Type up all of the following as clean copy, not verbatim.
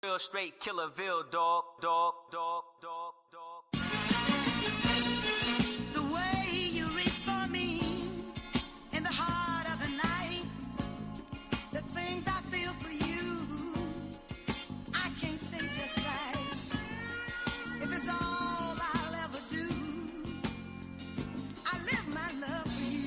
Real straight Killerville, dog. The way you reach for me in the heart of the night, the things I feel for you, I can't say just right. If it's all I'll ever do, I live my love for you.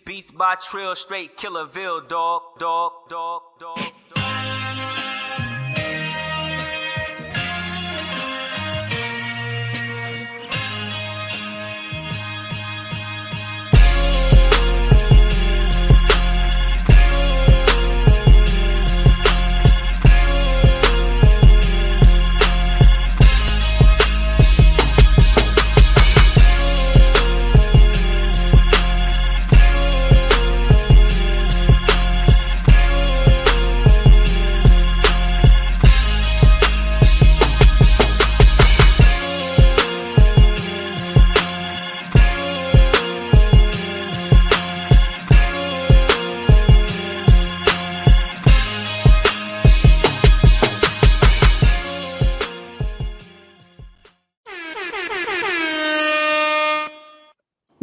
Beats by Trill, straight Killerville, dog.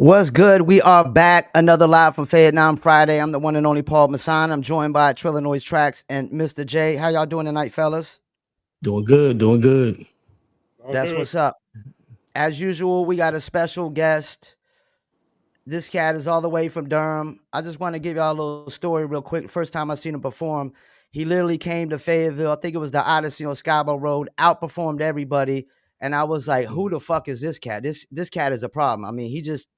What's good? We are back. Another live from Fayettenam Friday. I'm the one and only Paul Masson. I'm joined by Trillanoyx, Trax, and Mr. J. How y'all doing tonight, fellas? Doing good, doing good. That's what's up. As usual, we got a special guest. This cat is all the way from Durham. I just want to give y'all a little story real quick. First time I seen him perform, he literally came to Fayetteville. I think it was the Odyssey on Scarborough Road, outperformed everybody. And I was like, who the fuck is this cat? This cat is a problem. I mean, he just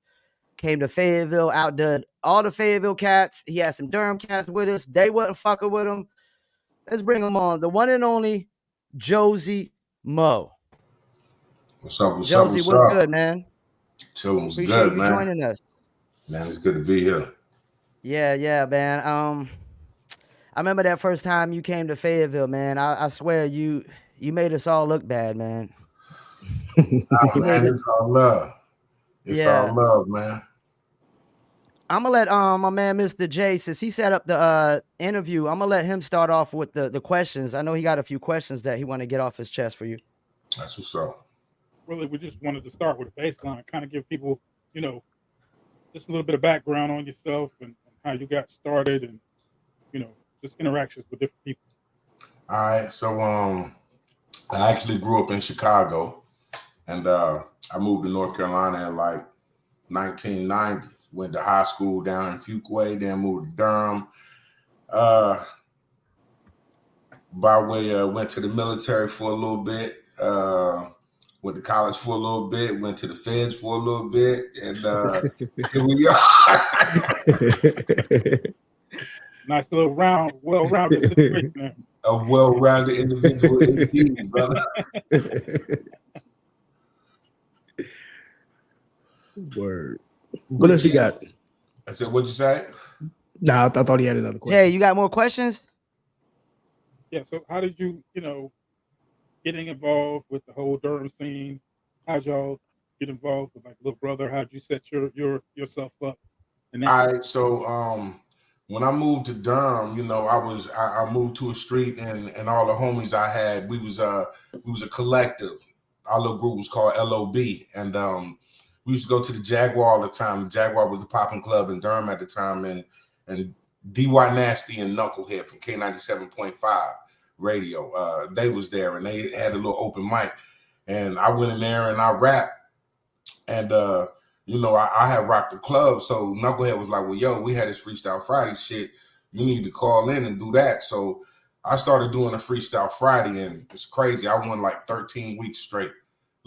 came to Fayetteville, outdid all the Fayetteville cats. He had some Durham cats with us. They wasn't fucking with him. Let's bring him on. The one and only Jozeemo. What's up? What's Josie, up? what's good, man? Chillin' was Appreciate good, you man. joining us. Man, it's good to be here. Yeah, man. I remember that first time you came to Fayetteville, man. I swear you made us all look bad, man. Man, it's all love. It's all love, man. I'm gonna let my man Mr. J, since he set up the interview, I'm gonna let him start off with the questions. I know he got a few questions that he want to get off his chest for you. That's what's up. Really, we just wanted to start with a baseline, kind of give people, just a little bit of background on yourself and how you got started, and just interactions with different people. All right, so I actually grew up in Chicago, and I moved to North Carolina in like 1990. Went to high school down in Fuquay, then moved to Durham. By way, went to the military for a little bit. Went to college for a little bit, went to the feds for a little bit, and here we are. Nice little well-rounded situation there. A well-rounded individual indeed, brother. Word. What else you got? I said, what'd you say? Nah, I thought he had another question. Hey, you got more questions? Yeah, so how did you, getting involved with the whole Durham scene? How'd y'all get involved with like Little Brother? How'd you set yourself up? All right, so when I moved to Durham, I moved to a street, and all the homies I had, we was a collective. Our little group was called LOB, and we used to go to the Jaguar all the time. The Jaguar was the popping club in Durham at the time, and DY Nasty and Knucklehead from K97.5 radio. They was there, and they had a little open mic, and I went in there and I rapped, and I had rocked the club. So Knucklehead was like, well, yo, we had this Freestyle Friday shit. You need to call in and do that. So I started doing a Freestyle Friday, and it's crazy. I won like 13 weeks straight.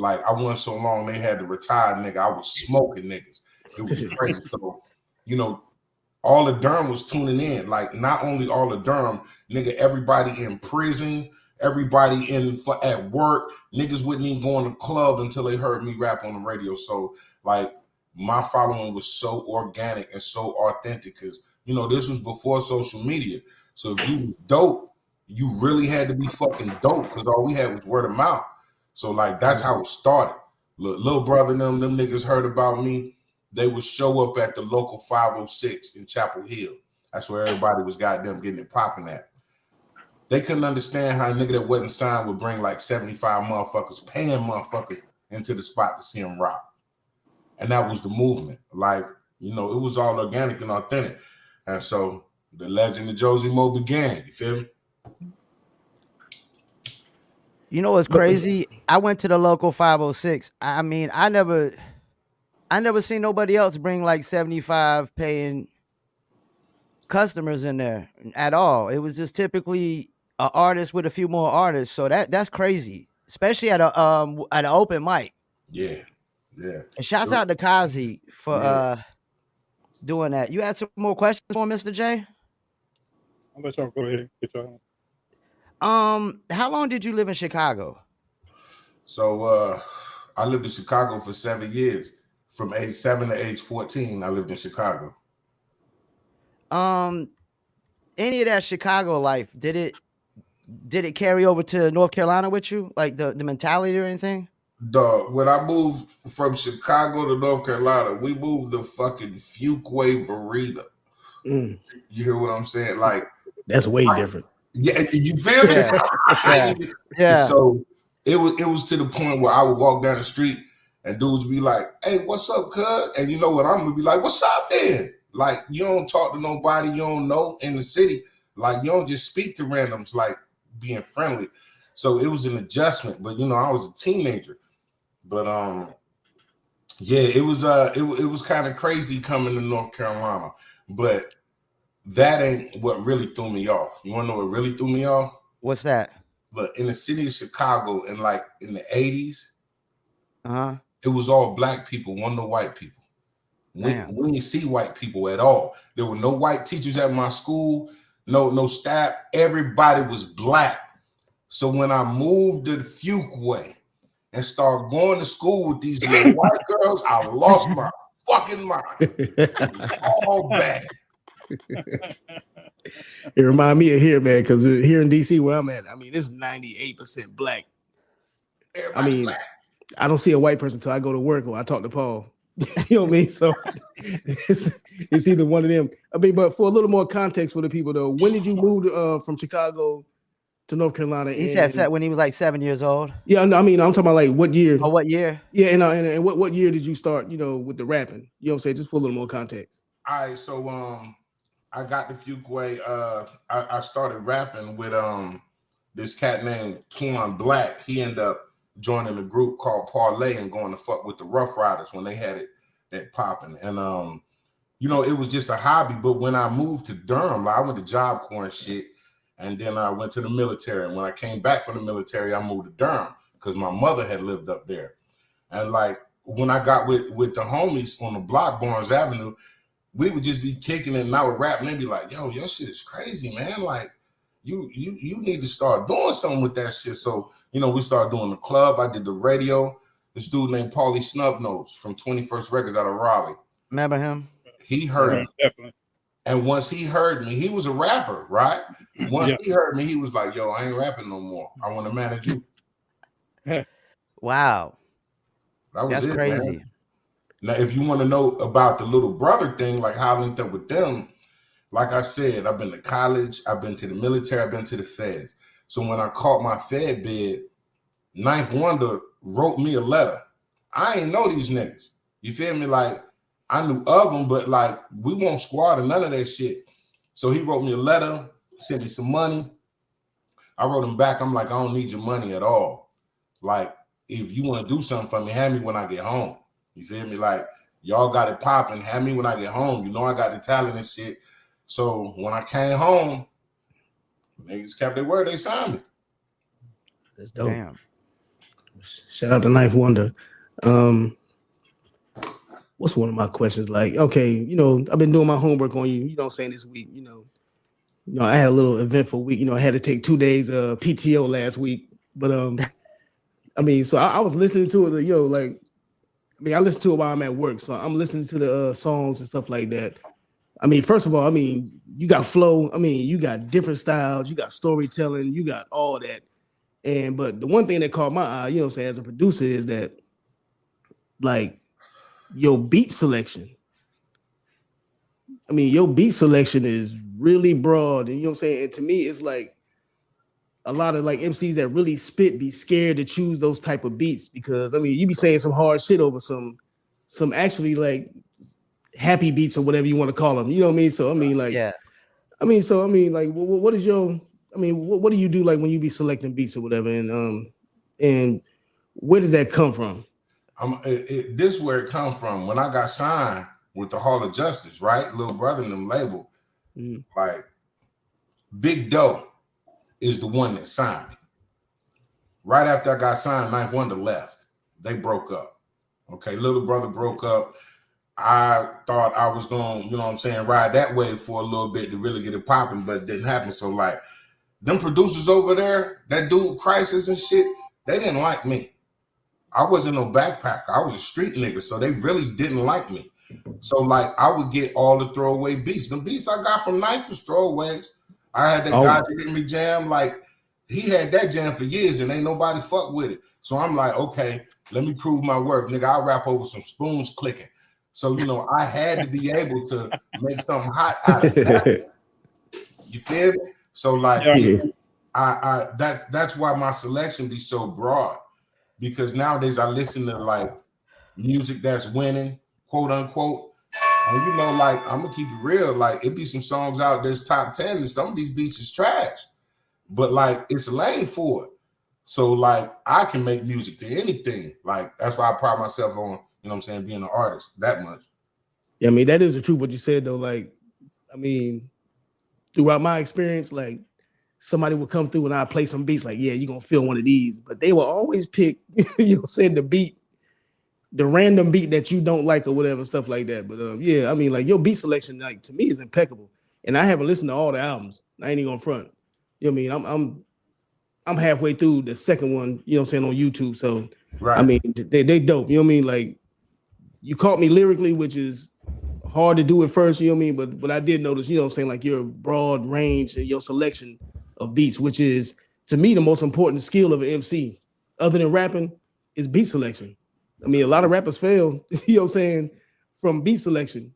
Like, I won so long they had to retire, nigga. I was smoking niggas. It was crazy. So, all of Durham was tuning in. Like, not only all of Durham, nigga, everybody in prison, everybody at work, niggas wouldn't even go in the club until they heard me rap on the radio. So, like, my following was so organic and so authentic because, this was before social media. So if you was dope, you really had to be fucking dope because all we had was word of mouth. So, like, that's how it started. Little brother and them niggas heard about me. They would show up at the local 506 in Chapel Hill. That's where everybody was goddamn getting it popping at. They couldn't understand how a nigga that wasn't signed would bring like 75 motherfuckers, paying motherfuckers into the spot to see him rock. And that was the movement. Like, it was all organic and authentic. And so the legend of Jozeemo began. You feel me? You know what's crazy? I went to the local 506. I mean, I never seen nobody else bring like 75 paying customers in there at all. It was just typically an artist with a few more artists. So that's crazy, especially at an open mic. Yeah. And shouts out to Kazi for doing that. You had some more questions for Mr. J? I'll let y'all go ahead and get y'all. How long did you live in Chicago? So I lived in Chicago for 7 years. From age 7 to age 14, I lived in Chicago. Any of that Chicago life, did it carry over to North Carolina with you? Like the mentality or anything? Dog, when I moved from Chicago to North Carolina, we moved the fucking Fuquay Verena. You hear what I'm saying? Like, that's way different. Yeah, you feel me? Yeah. So it was to the point where I would walk down the street And dudes be like, hey, what's up, cuz? And you know what? I'm gonna be like, what's up then? Like, you don't talk to nobody you don't know in the city. Like, you don't just speak to randoms like being friendly. So it was an adjustment. But, you know, I was a teenager. But, yeah, it was kind of crazy coming to North Carolina. But that ain't what really threw me off. You want to know what really threw me off? What's that? But in the city of Chicago, in the 80s, Uh-huh. it was all black people, no white people. We didn't see white people at all. There were no white teachers at my school, no staff. Everybody was black. So when I moved to the Fuquay and started going to school with these little white girls, I lost my fucking mind. It was all bad. It remind me of here, man, because here in DC where I'm at, I mean, it's 98% black. Everybody's black. I don't see a white person until I go to work or I talk to Paul. You know what I mean? So it's either one of them. I mean, but for a little more context for the people, though, when did you move from Chicago to North Carolina? He said when he was like 7 years old. Yeah, I mean, I'm talking about like what year? Oh, what year? Yeah, and what year did you start, with the rapping? You know what I'm saying? Just for a little more context. All right, so I got the Fuquay. I started rapping with this cat named Twan Black. He ended up joining a group called Parlay and going to fuck with the Rough Riders when they had it that popping. And it was just a hobby. But when I moved to Durham, I went to Job Corps and shit, and then I went to the military. And when I came back from the military, I moved to Durham because my mother had lived up there. And like when I got with the homies on the block, Barnes Avenue, we would just be kicking it and I would rap and they'd be like, yo, your shit is crazy, man. Like, you need to start doing something with that shit. So, we started doing the club. I did the radio. This dude named Paulie Snubnose from 21st Records out of Raleigh. Remember him? He heard me. Definitely. And once he heard me, he was a rapper, right? Once he heard me, he was like, yo, I ain't rapping no more. I want to manage you. Wow. That's crazy. Man. Now, if you want to know about the little brother thing, like how I linked up with them, like I said, I've been to college, I've been to the military, I've been to the feds. So when I caught my Fed bid, Ninth Wonder wrote me a letter. I ain't know these niggas. You feel me? Like, I knew of them, but like, we won't squad or none of that shit. So he wrote me a letter, sent me some money. I wrote him back. I'm like, I don't need your money at all. Like, if you want to do something for me, have me when I get home. You feel me? Like, y'all got it popping. Have me when I get home. I got the talent and shit. So when I came home, niggas kept their word. They signed me. That's dope. Damn. Shout out to Ninth Wonder. What's one of my questions? Like, okay, I've been doing my homework on you. Saying this week, I had a little eventful week. I had to take 2 days of PTO last week. But I mean, so I was listening to it. I listen to it while I'm at work. So I'm listening to the songs and stuff like that. I mean, first of all, you got flow. You got different styles. You got storytelling. You got all that. But the one thing that caught my eye, as a producer is that, like, your beat selection. Your beat selection is really broad. And and to me, it's like a lot of like MCs that really spit be scared to choose those type of beats because you be saying some hard shit over some actually like happy beats or whatever you want to call them. You know what I mean? So what is your what do you do like when you be selecting beats or whatever? And where does that come from? This is where it come from. When I got signed with the Hall of Justice, right? Little brother in them label, like Big Doe is the one that signed me. Right after I got signed, Ninth Wonder left. They broke up. Okay, little brother broke up. I thought I was going, ride that wave for a little bit to really get it popping, but it didn't happen. So like them producers over there, that dude Crisis and shit, they didn't like me. I wasn't no backpacker. I was a street nigga, so they really didn't like me. So like I would get all the throwaway beats. The beats I got from Ninth was throwaways. I had that guy that hit me jam, like he had that jam for years and ain't nobody fuck with it. So I'm like, okay, let me prove my worth. Nigga, I'll rap over some spoons clicking. So, I had to be able to make something hot out of that. You feel me? So like that's why my selection be so broad. Because nowadays I listen to like music that's winning, quote unquote. And you know, like I'm gonna keep it real. Like it be some songs out that's top 10, and some of these beats is trash. But like it's a lane for it. So like I can make music to anything. Like that's why I pride myself on, you know what I'm saying, being an artist that much. Yeah, I mean, that is the truth what you said though. Like, I mean, throughout my experience, like somebody would come through and I play some beats, like, yeah, you're gonna feel one of these. But they will always pick, you know, saying the beat, the random beat that you don't like or whatever, stuff like that. But yeah, I mean, like your beat selection, like to me, is impeccable. And I haven't listened to all the albums. I ain't even gonna front. You know what I mean? I'm halfway through the second one, you know what I'm saying, on YouTube. So Right. I mean, they dope. You know what I mean? Like you caught me lyrically, which is hard to do at first, you know what I mean? But I did notice, you know what I'm saying, like your broad range and your selection of beats, which is to me the most important skill of an MC, other than rapping, is beat selection. I mean, a lot of rappers fail, you know what I'm saying, from beat selection.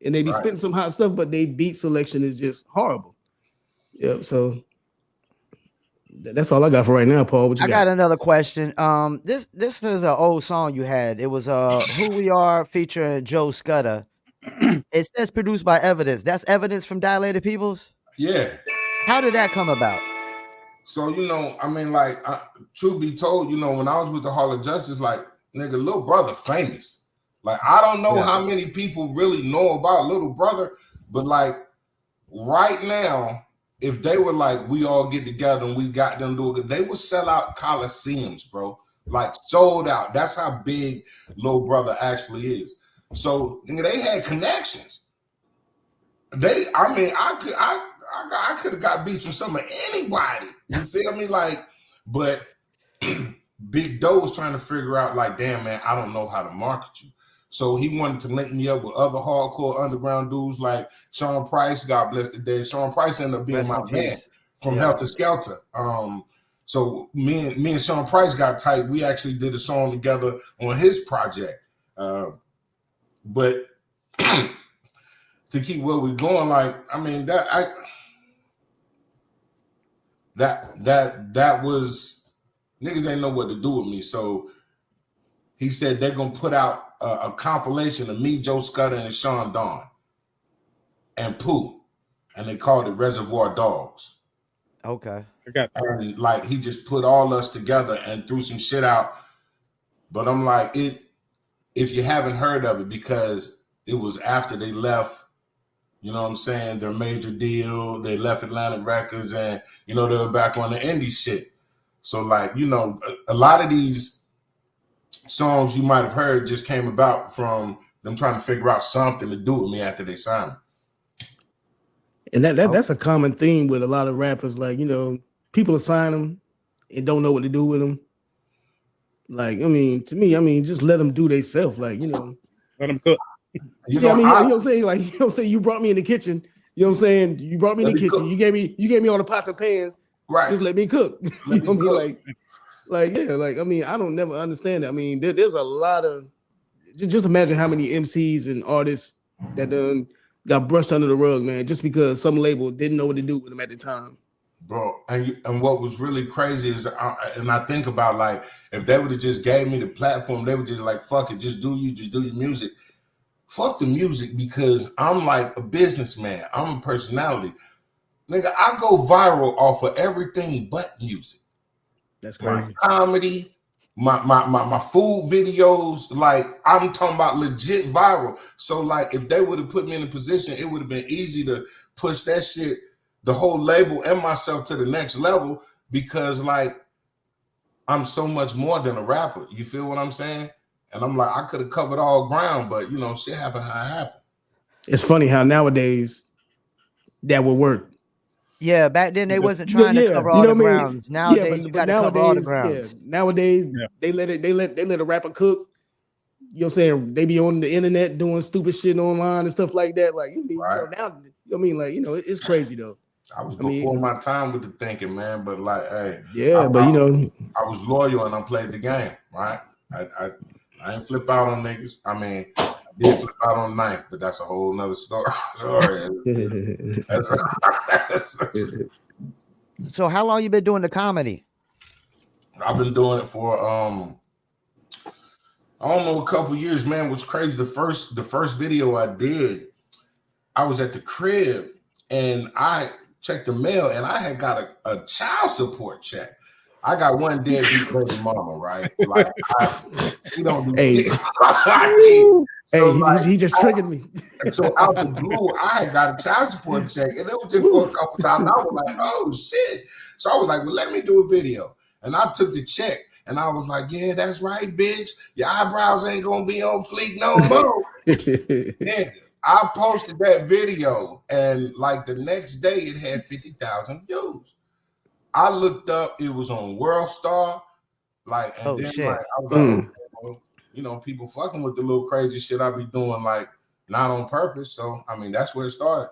And they be spitting some hot stuff, but they beat selection is just horrible. Yep. So that's all I got for right now, Paul. What you I got another question. This is an old song you had. It was Who We Are featuring Joe Scudder. It says produced by Evidence. That's Evidence from Dilated Peoples? Yeah. How did that come about? So, you know, I mean, like, truth be told, you know, when I was with the Hall of Justice, like, nigga, Little Brother famous. Like, I don't know how many people really know about Little Brother, but like, right now, if they were like, we all get together and we got them doing it, they would sell out coliseums, bro. Like, sold out. That's how big Little Brother actually is. So, nigga, they had connections. I could have got beats from some of anybody. You feel me? Like, but Big Doe was trying to figure out, like, damn, man, I don't know how to market you. So he wanted to link me up with other hardcore underground dudes like Sean Price, God bless the dead. Sean Price ended up being my man from Helter Skelter. So me and Sean Price got tight. We actually did a song together on his project. But to keep where we're going, like, I mean, that was, niggas didn't know what to do with me. So he said they're gonna put out a compilation of me, Joe Scudder, and Sean Dawn and Pooh, and they called it Reservoir Dogs. Okay. I got that. And like he just put all us together and threw some shit out. But I'm like, if you haven't heard of it, because it was after they left, you know what I'm saying, their major deal, they left Atlantic Records, and you know, they were back on the indie shit. So like, you know, a lot of these songs you might have heard just came about from them trying to figure out something to do with me after they signed me. And that's a common theme with a lot of rappers. Like, you know, people assign them and don't know what to do with them. Like, I mean, to me, I mean, just let them do they self. Like, you know, Let them cook. You know what I'm saying? Like, you know what I'm saying? You brought me in the kitchen. You know what I'm saying? You brought me in the kitchen. Cook. You gave me all the pots and pans. Right. Just let me cook. You know what I mean? Like, yeah, like, I mean, I don't never understand that. I mean, there's a lot of, just imagine how many MCs and artists that done got brushed under the rug, man, just because some label didn't know what to do with them at the time. Bro, and what was really crazy is, and I think about, like, if they would have just gave me the platform, they would just like, fuck it, just do your music. Fuck the music, because I'm like a businessman. I'm a personality. Nigga, I go viral off of everything but music. That's crazy. My comedy, my food videos, like I'm talking about legit viral. So like if they would have put me in a position, it would have been easy to push that shit, the whole label and myself, to the next level, because like I'm so much more than a rapper. You feel what I'm saying? And I'm like, I could have covered all ground, but you know, shit happened how it happened. It's funny how nowadays that would work. Yeah, back then they wasn't trying to cover all the grounds. Nowadays you got to cover all the grounds. Nowadays they let a rapper cook. You know what I'm saying? They be on the internet doing stupid shit online and stuff like that. Like, you know, now, I mean, like, you know, it's crazy though. I was before my time with the thinking, man. But like, hey, but you know, I was loyal and I played the game, right? I ain't flip out on niggas. I mean, I did flip out on knife, but that's a whole nother story. So how long you been doing the comedy? I've been doing it for I don't know, a couple years, man, was crazy. The first video I did, I was at the crib and I checked the mail and I had got a child support check. I got one deadbeat baby mama, right? Like she don't do Hey, shit. I can't. hey, So like he just triggered me. so out the blue, I had got a child support check, and it was just for a couple times. I was like, "Oh shit!" So I was like, "Well, let me do a video." And I took the check, and I was like, "Yeah, that's right, bitch. Your eyebrows ain't gonna be on fleek no more." Nigga, I posted that video, and like the next day, it had 50,000 views. I looked up; it was on World Star. Like, and Oh then shit. like I was like, okay, well, you know, people fucking with the little crazy shit I be doing, like not on purpose. So I mean, that's where it started.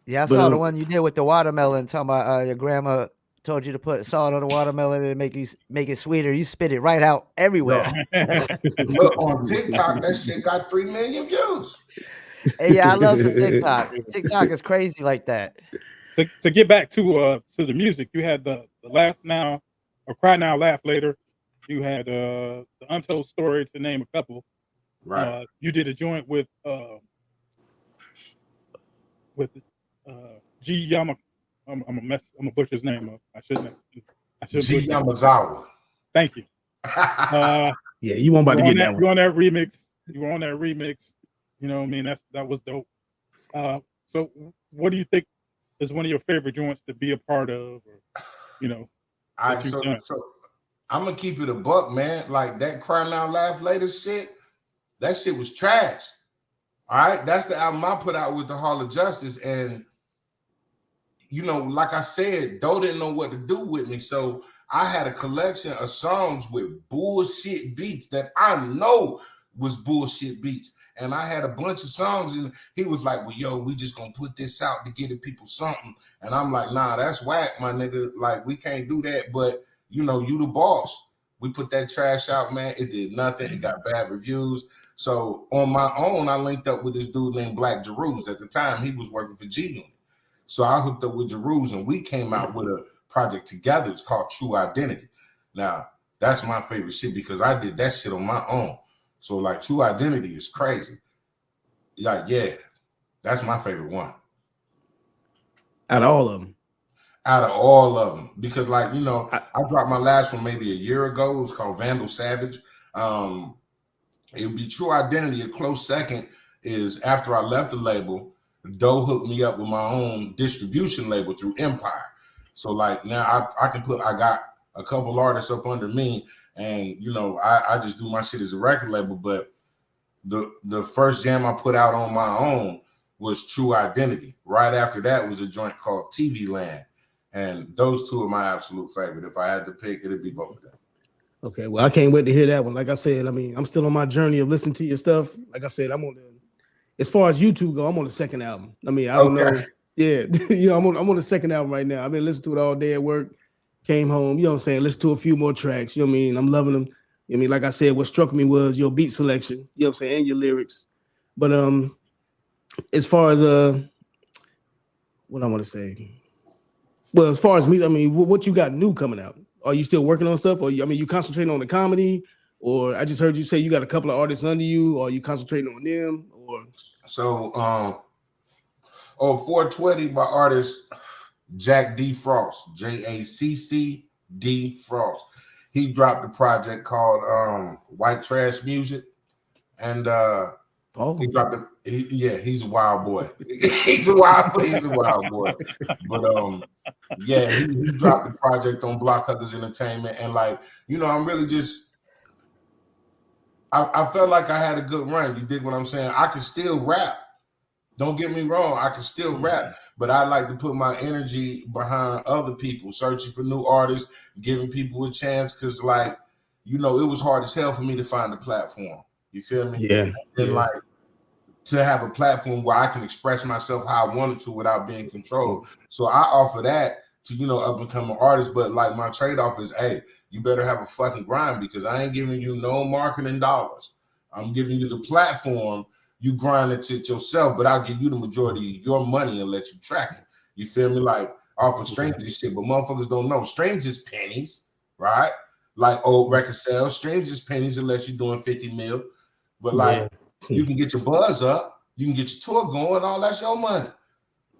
Yeah, I But saw the one you did with the watermelon. Talking about your grandma told you to put salt on the watermelon and make it sweeter. You spit it right out everywhere. Look on TikTok, that shit got 3 million views. Hey, yeah, I love some TikTok. TikTok is crazy like that. To get back to the music, you had the laugh now or cry now, laugh later. You had the untold story, to name a couple. Right. You did a joint with G Yama. I'm gonna butcher his name up. I shouldn't. G Yamazawa. Thank you. yeah, you weren't about to get that one. You on that remix. You were on that remix. You know what I mean? That was dope. So what do you think is one of your favorite joints to be a part of, or you know? So I'm gonna keep it a buck, man. Like that cry now, laugh later shit. That shit was trash. All right, that's the album I put out with the Hall of Justice, and you know, like I said, Doe didn't know what to do with me, so I had a collection of songs with bullshit beats that I know was bullshit beats. And I had a bunch of songs, and he was like, well, yo, we just gonna put this out to get the people something. And I'm like, nah, that's whack, my nigga. Like, we can't do that, but you know, you the boss. We put that trash out, man. It did nothing. It got bad reviews. So on my own, I linked up with this dude named Black Jeruz. At the time, he was working for G Unit. So I hooked up with Jeruz, and we came out with a project together. It's called True Identity. Now, that's my favorite shit because I did that shit on my own. So like True Identity is crazy. Like, yeah, that's my favorite one. Out of all of them. Out of all of them. Because like, you know, I dropped my last one maybe a year ago. It was called Vandal Savage. It would be True Identity. A close second is after I left the label, Doe hooked me up with my own distribution label through Empire. So like now I got a couple artists up under me, and you know, I just do my shit as a record label. But the first jam I put out on my own was True Identity. Right after that was a joint called TV Land. And those two are my absolute favorite. If I had to pick, it'd be both of them. Okay, well, I can't wait to hear that one. Like I said, I mean, I'm still on my journey of listening to your stuff. Like I said, I'm on as far as YouTube go, I'm on the second album. I mean, I don't know. Yeah, you know, I'm on the second album right now. I've been listening to it all day at work. Came home, you know what I'm saying? Listen to a few more tracks. You know what I mean? I'm loving them. I mean, like I said, what struck me was your beat selection, you know what I'm saying, and your lyrics. But as far as what I want to say, well, as far as me, I mean, what you got new coming out? Are you still working on stuff? Or you concentrating on the comedy? Or I just heard you say you got a couple of artists under you. Or are you concentrating on them? Or so 420 by artist Jack D. Frost, JACC D. Frost. He dropped a project called White Trash Music, and he dropped he's a wild boy. he's a wild boy. But yeah, he dropped the project on Block Huggers Entertainment, and like, you know, I'm really just I felt like I had a good run. You dig what I'm saying? I can still rap. Don't get me wrong, I can still rap, but I like to put my energy behind other people, searching for new artists, giving people a chance, because, like, you know, it was hard as hell for me to find a platform. You feel me? Yeah. And like to have a platform where I can express myself how I wanted to without being controlled. So I offer that to, you know, up and coming artists, but like my trade-off is, hey, you better have a fucking grind, because I ain't giving you no marketing dollars. I'm giving you the platform. You grind it to yourself, but I'll give you the majority of your money and let you track it. You feel me? Like off of strangers shit, but motherfuckers don't know. Strangers pennies, right? Like old record sales, streams is pennies unless you're doing 50 mil. But like you can get your buzz up, you can get your tour going, all that's your money.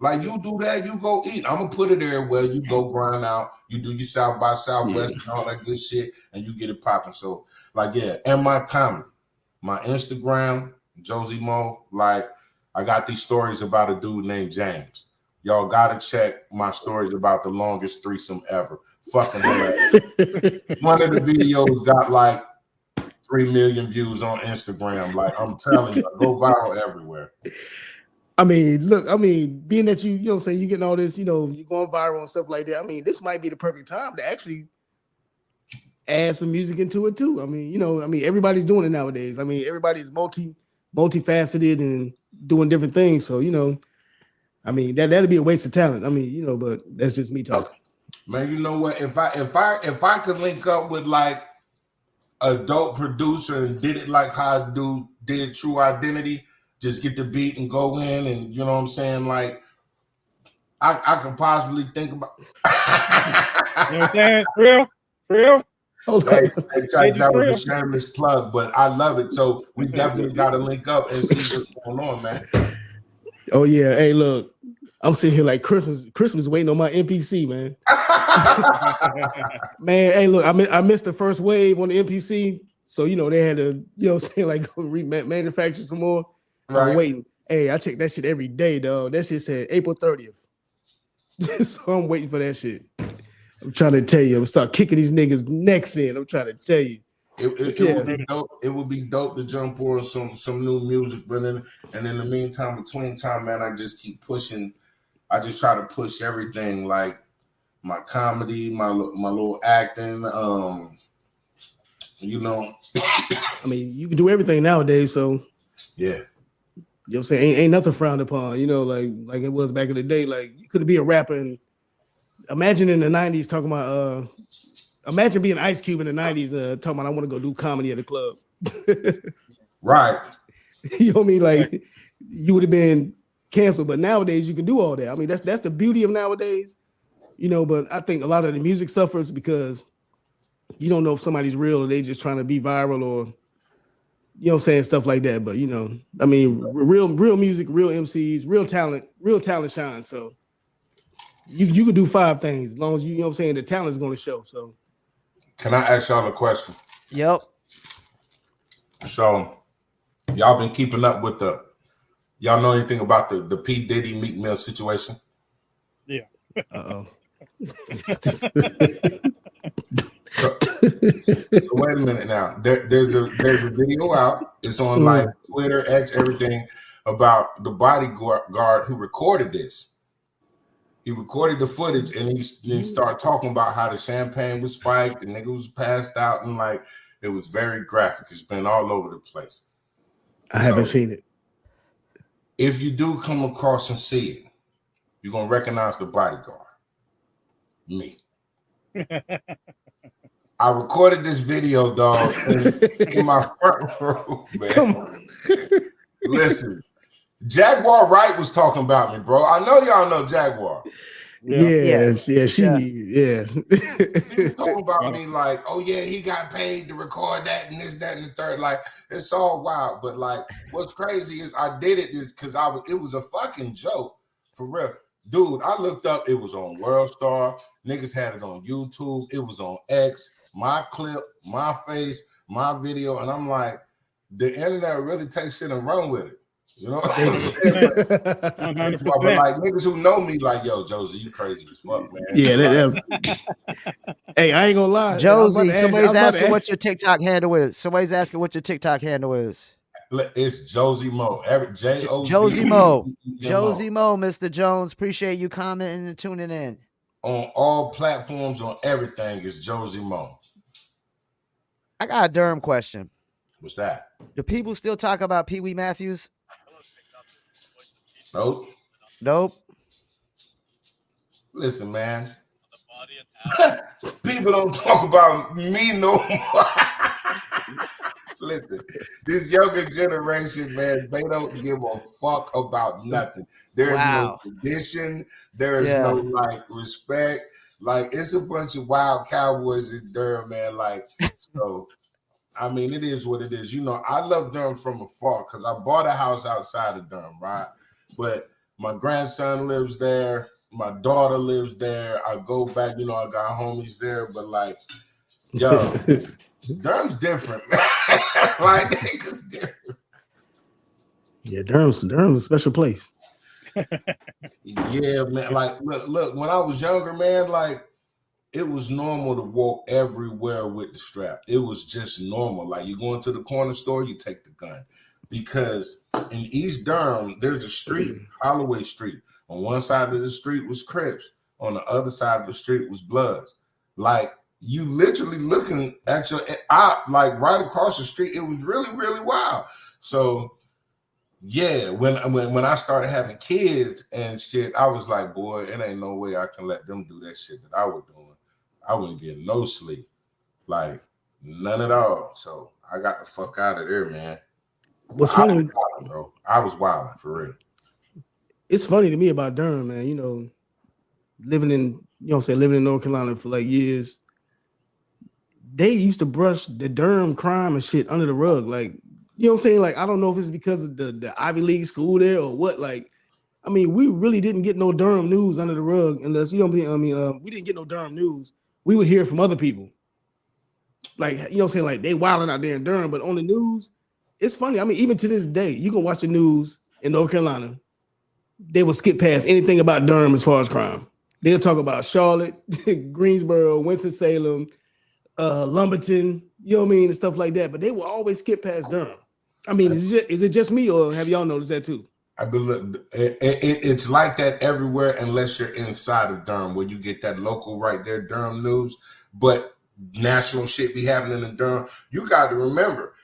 Like you do that, you go eat. I'm gonna put it there where you go grind out, you do your South by Southwest and all that good shit, and you get it popping. So, like, yeah, and my comedy, my Instagram, Jozeemo, like I got these stories about a dude named James. Y'all gotta check my stories about the longest threesome ever. Fucking hilarious. One of the videos got like 3 million views on Instagram. Like I'm telling you, I go viral everywhere. I mean, look, I mean, being that you know what I'm saying, you getting all this, you know, you going viral and stuff like that. I mean, this might be the perfect time to actually add some music into it too. I mean, you know, I mean, everybody's doing it nowadays. I mean, everybody's multifaceted and doing different things. So, you know, I mean, that'd be a waste of talent. I mean, you know, but that's just me talking. Man, you know what? If I could link up with like a dope producer and did it like how I did True Identity, just get the beat and go in, and you know what I'm saying? Like I could possibly think about. You know what I'm saying? Real. Hey, that was a shameless plug, but I love it. So we definitely got to link up and see what's going on, man. Oh yeah, hey, look, I'm sitting here like Christmas waiting on my NPC, man. Man, hey, look, I missed the first wave on the NPC, so you know they had to, you know what I'm saying, like go manufacture some more. Right. I'm waiting. Hey, I check that shit every day, dog. That shit said April 30th. So I'm waiting for that shit. I'm trying to tell you, I'm start kicking these niggas' necks in. I'm trying to tell you. It would be dope. It would be dope to jump on some new music, Brennan. And in the meantime, between time, man, I just keep pushing. I just try to push everything, like my comedy, my little acting. You know. I mean, you can do everything nowadays, so yeah. You know what I'm saying? Ain't nothing frowned upon, you know, like it was back in the day. Like you could be a rapper and imagine in the 90s talking about imagine being Ice Cube in the 90s talking about I want to go do comedy at a club. Right. You know what I mean? Like you would have been canceled, but nowadays you can do all that. I mean, that's the beauty of nowadays, you know, but I think a lot of the music suffers because you don't know if somebody's real or they just trying to be viral or you know what I'm saying, stuff like that. But you know, I mean, real music, real MCs, real talent shines. So you can do 5 things as long as you know what I'm saying, the talent is going to show. So can I ask y'all a question? Yep. So y'all been keeping up with y'all know anything about the P. Diddy Meek Mill situation? Yeah. So wait a minute now. There's a video out. It's on like Twitter, X, everything about the bodyguard who recorded this. He recorded the footage and he started talking about how the champagne was spiked, the nigga was passed out, and like it was very graphic. It's been all over the place. I haven't seen it. If you do come across and see it, you're gonna recognize the bodyguard. Me. I recorded this video, dog, in my front room, man. Come on. Listen, Jaguar Wright was talking about me, bro. I know y'all know Jaguar. Yeah. She was talking about me like, oh yeah, he got paid to record that and this, that, and the third. Like, it's all wild. But like, what's crazy is I did it because it was a fucking joke. For real. Dude, I looked up, it was on World Star. Niggas had it on YouTube. It was on X. My clip, my face, my video. And I'm like, the internet really takes shit and run with it. You know what I'm saying? 100%. But like niggas who know me, like, yo, Josie, you crazy as fuck, man. Yeah, that's hey, I ain't gonna lie. Josie, somebody's asking what your TikTok handle is. Somebody's asking what your TikTok handle is. It's Jozeemo. Jozeemo. Jozeemo, Mr. Jones. Appreciate you commenting and tuning in. On all platforms, on everything, it's Jozeemo. I got a Durham question. What's that? Do people still talk about Pee Wee Matthews? Nope. Listen, man. People don't talk about me no more. Listen, this younger generation, man, they don't give a fuck about nothing. There is no tradition. There is no like respect. Like it's a bunch of wild cowboys in Durham, man. Like so. I mean, it is what it is. You know, I love Durham from afar because I bought a house outside of Durham, right? But my grandson lives there. My daughter lives there. I go back, you know, I got homies there. But like, yo, Durham's different, man. Like, it's different. Yeah, Durham's a special place. Yeah, man. Like, look, when I was younger, man, like, it was normal to walk everywhere with the strap. It was just normal. Like you go into the corner store, you take the gun. Because in East Durham, there's a street, Holloway Street. On one side of the street was Crips. On the other side of the street was Bloods. Like you literally looking at your like right across the street. It was really, really wild. So yeah, when I started having kids and shit, I was like, boy, it ain't no way I can let them do that shit that I was doing. I wouldn't get no sleep, like none at all. So I got the fuck out of there, man. What's funny, bro? I was wilding for real. It's funny to me about Durham, man. You know, living in North Carolina for like years. They used to brush the Durham crime and shit under the rug, like you know what I'm saying. Like I don't know if it's because of the Ivy League school there or what. Like, I mean, we really didn't get no Durham news under the rug unless we didn't get no Durham news. We would hear from other people. Like, you know what I'm saying? Like, they wilding out there in Durham, but on the news, it's funny. I mean, even to this day, you can watch the news in North Carolina. They will skip past anything about Durham as far as crime. They'll talk about Charlotte, Greensboro, Winston-Salem, Lumberton, you know what I mean, and stuff like that. But they will always skip past Durham. I mean, is it just me or have y'all noticed that too? I believe it's like that everywhere unless you're inside of Durham where you get that local right there Durham news, but national shit be happening in Durham. You got to remember,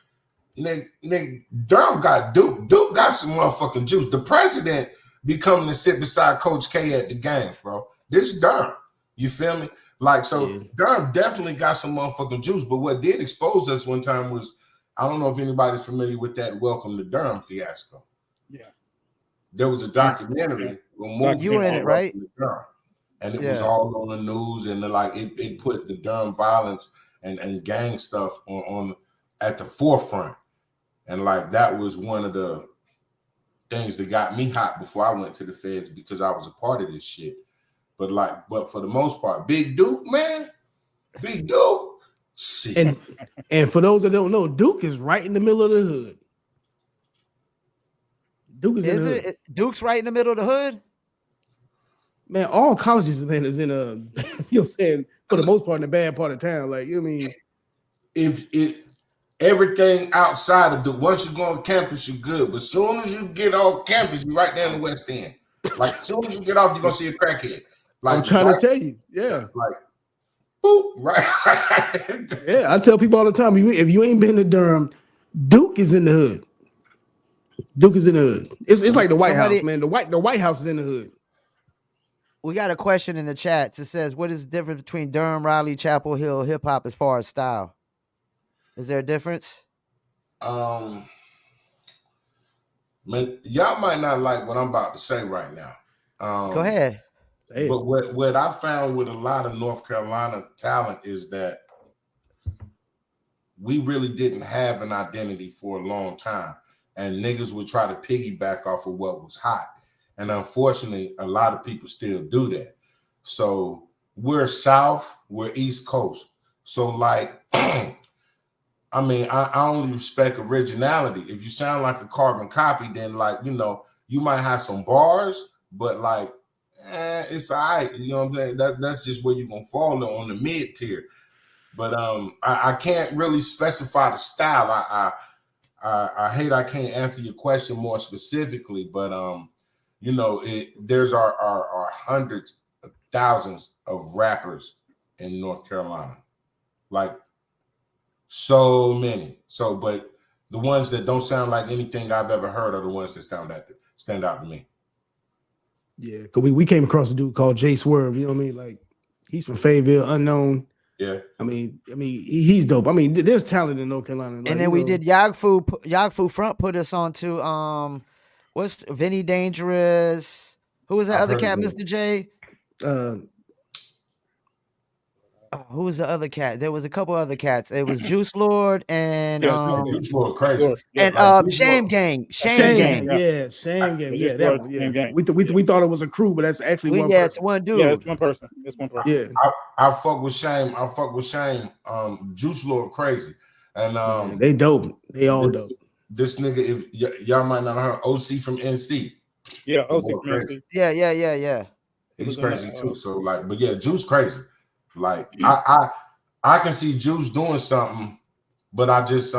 Durham got Duke. Duke got some motherfucking juice. The president be coming to sit beside Coach K at the games, bro. This is Durham. You feel me? Like, so yeah. Durham definitely got some motherfucking juice, but what did expose us one time was, I don't know if anybody's familiar with that Welcome to Durham fiasco. Yeah. There was a documentary. You were in it, right? And it was all on the news, and it put the Durham violence and gang stuff on at the forefront. And like that was one of the things that got me hot before I went to the feds because I was a part of this shit. But for the most part, Big Duke, man, Big Duke. Shit. And for those that don't know, Duke is right in the middle of the hood. Duke is in the hood. Duke's right in the middle of the hood? Man, all colleges, man, is in a, you know what I'm saying, for the most part, in the bad part of town. Like, I mean, if everything outside of once you go on campus, you're good. But as soon as you get off campus, you're right there in the West End. Like, as soon as you get off, you're gonna see a crackhead. Like, I'm trying to tell you, yeah. Like, boop, right. Yeah, I tell people all the time, if you ain't been to Durham, Duke is in the hood. Duke is in the hood. It's like the White House, man. The White House is in the hood. We got a question in the chat. It says, what is the difference between Durham, Raleigh, Chapel Hill, hip hop as far as style? Is there a difference? Man, y'all might not like what I'm about to say right now. Go ahead. But what I found with a lot of North Carolina talent is that we really didn't have an identity for a long time. And niggas would try to piggyback off of what was hot. And unfortunately, a lot of people still do that. So we're South, we're East Coast. So like, I mean, I only respect originality. If you sound like a carbon copy, then like, you know, you might have some bars, but like, it's all right. You know what I'm saying? That's just where you're going to fall on the mid tier. But I can't really specify the style. I hate I can't answer your question more specifically, but you know, there's our hundreds of thousands of rappers in North Carolina, like so many. So, but the ones that don't sound like anything I've ever heard are the ones that stand out to me. Yeah, because we came across a dude called Jay Swerve. You know what I mean? Like he's from Fayetteville, unknown. Yeah. I mean, he's dope. I mean, there's talent in North Carolina. Like, and then we did Yagfu Front put us on to what's Vinny Dangerous? Who was that other cat, Mr. J? who was the other cat? There was a couple other cats. It was Juice Lord and Yeah, Juice WRLD crazy. and Like, Juice Shame WRLD. Gang. Shame Gang. Gang, yeah, Shame Gang, yeah, that one, yeah. We thought it was a crew, but that's actually one It's person. one dude. Yeah, it's one person. It's one person. Yeah, I fuck with Shame. Juice WRLD crazy. And man, they dope. They all dope. This nigga, if y'all might not have heard OC from NC. Yeah, OC Boy, from crazy. NC. Yeah. He's crazy too. So like, but yeah, Juice crazy. Like I can see Juice doing something, but I just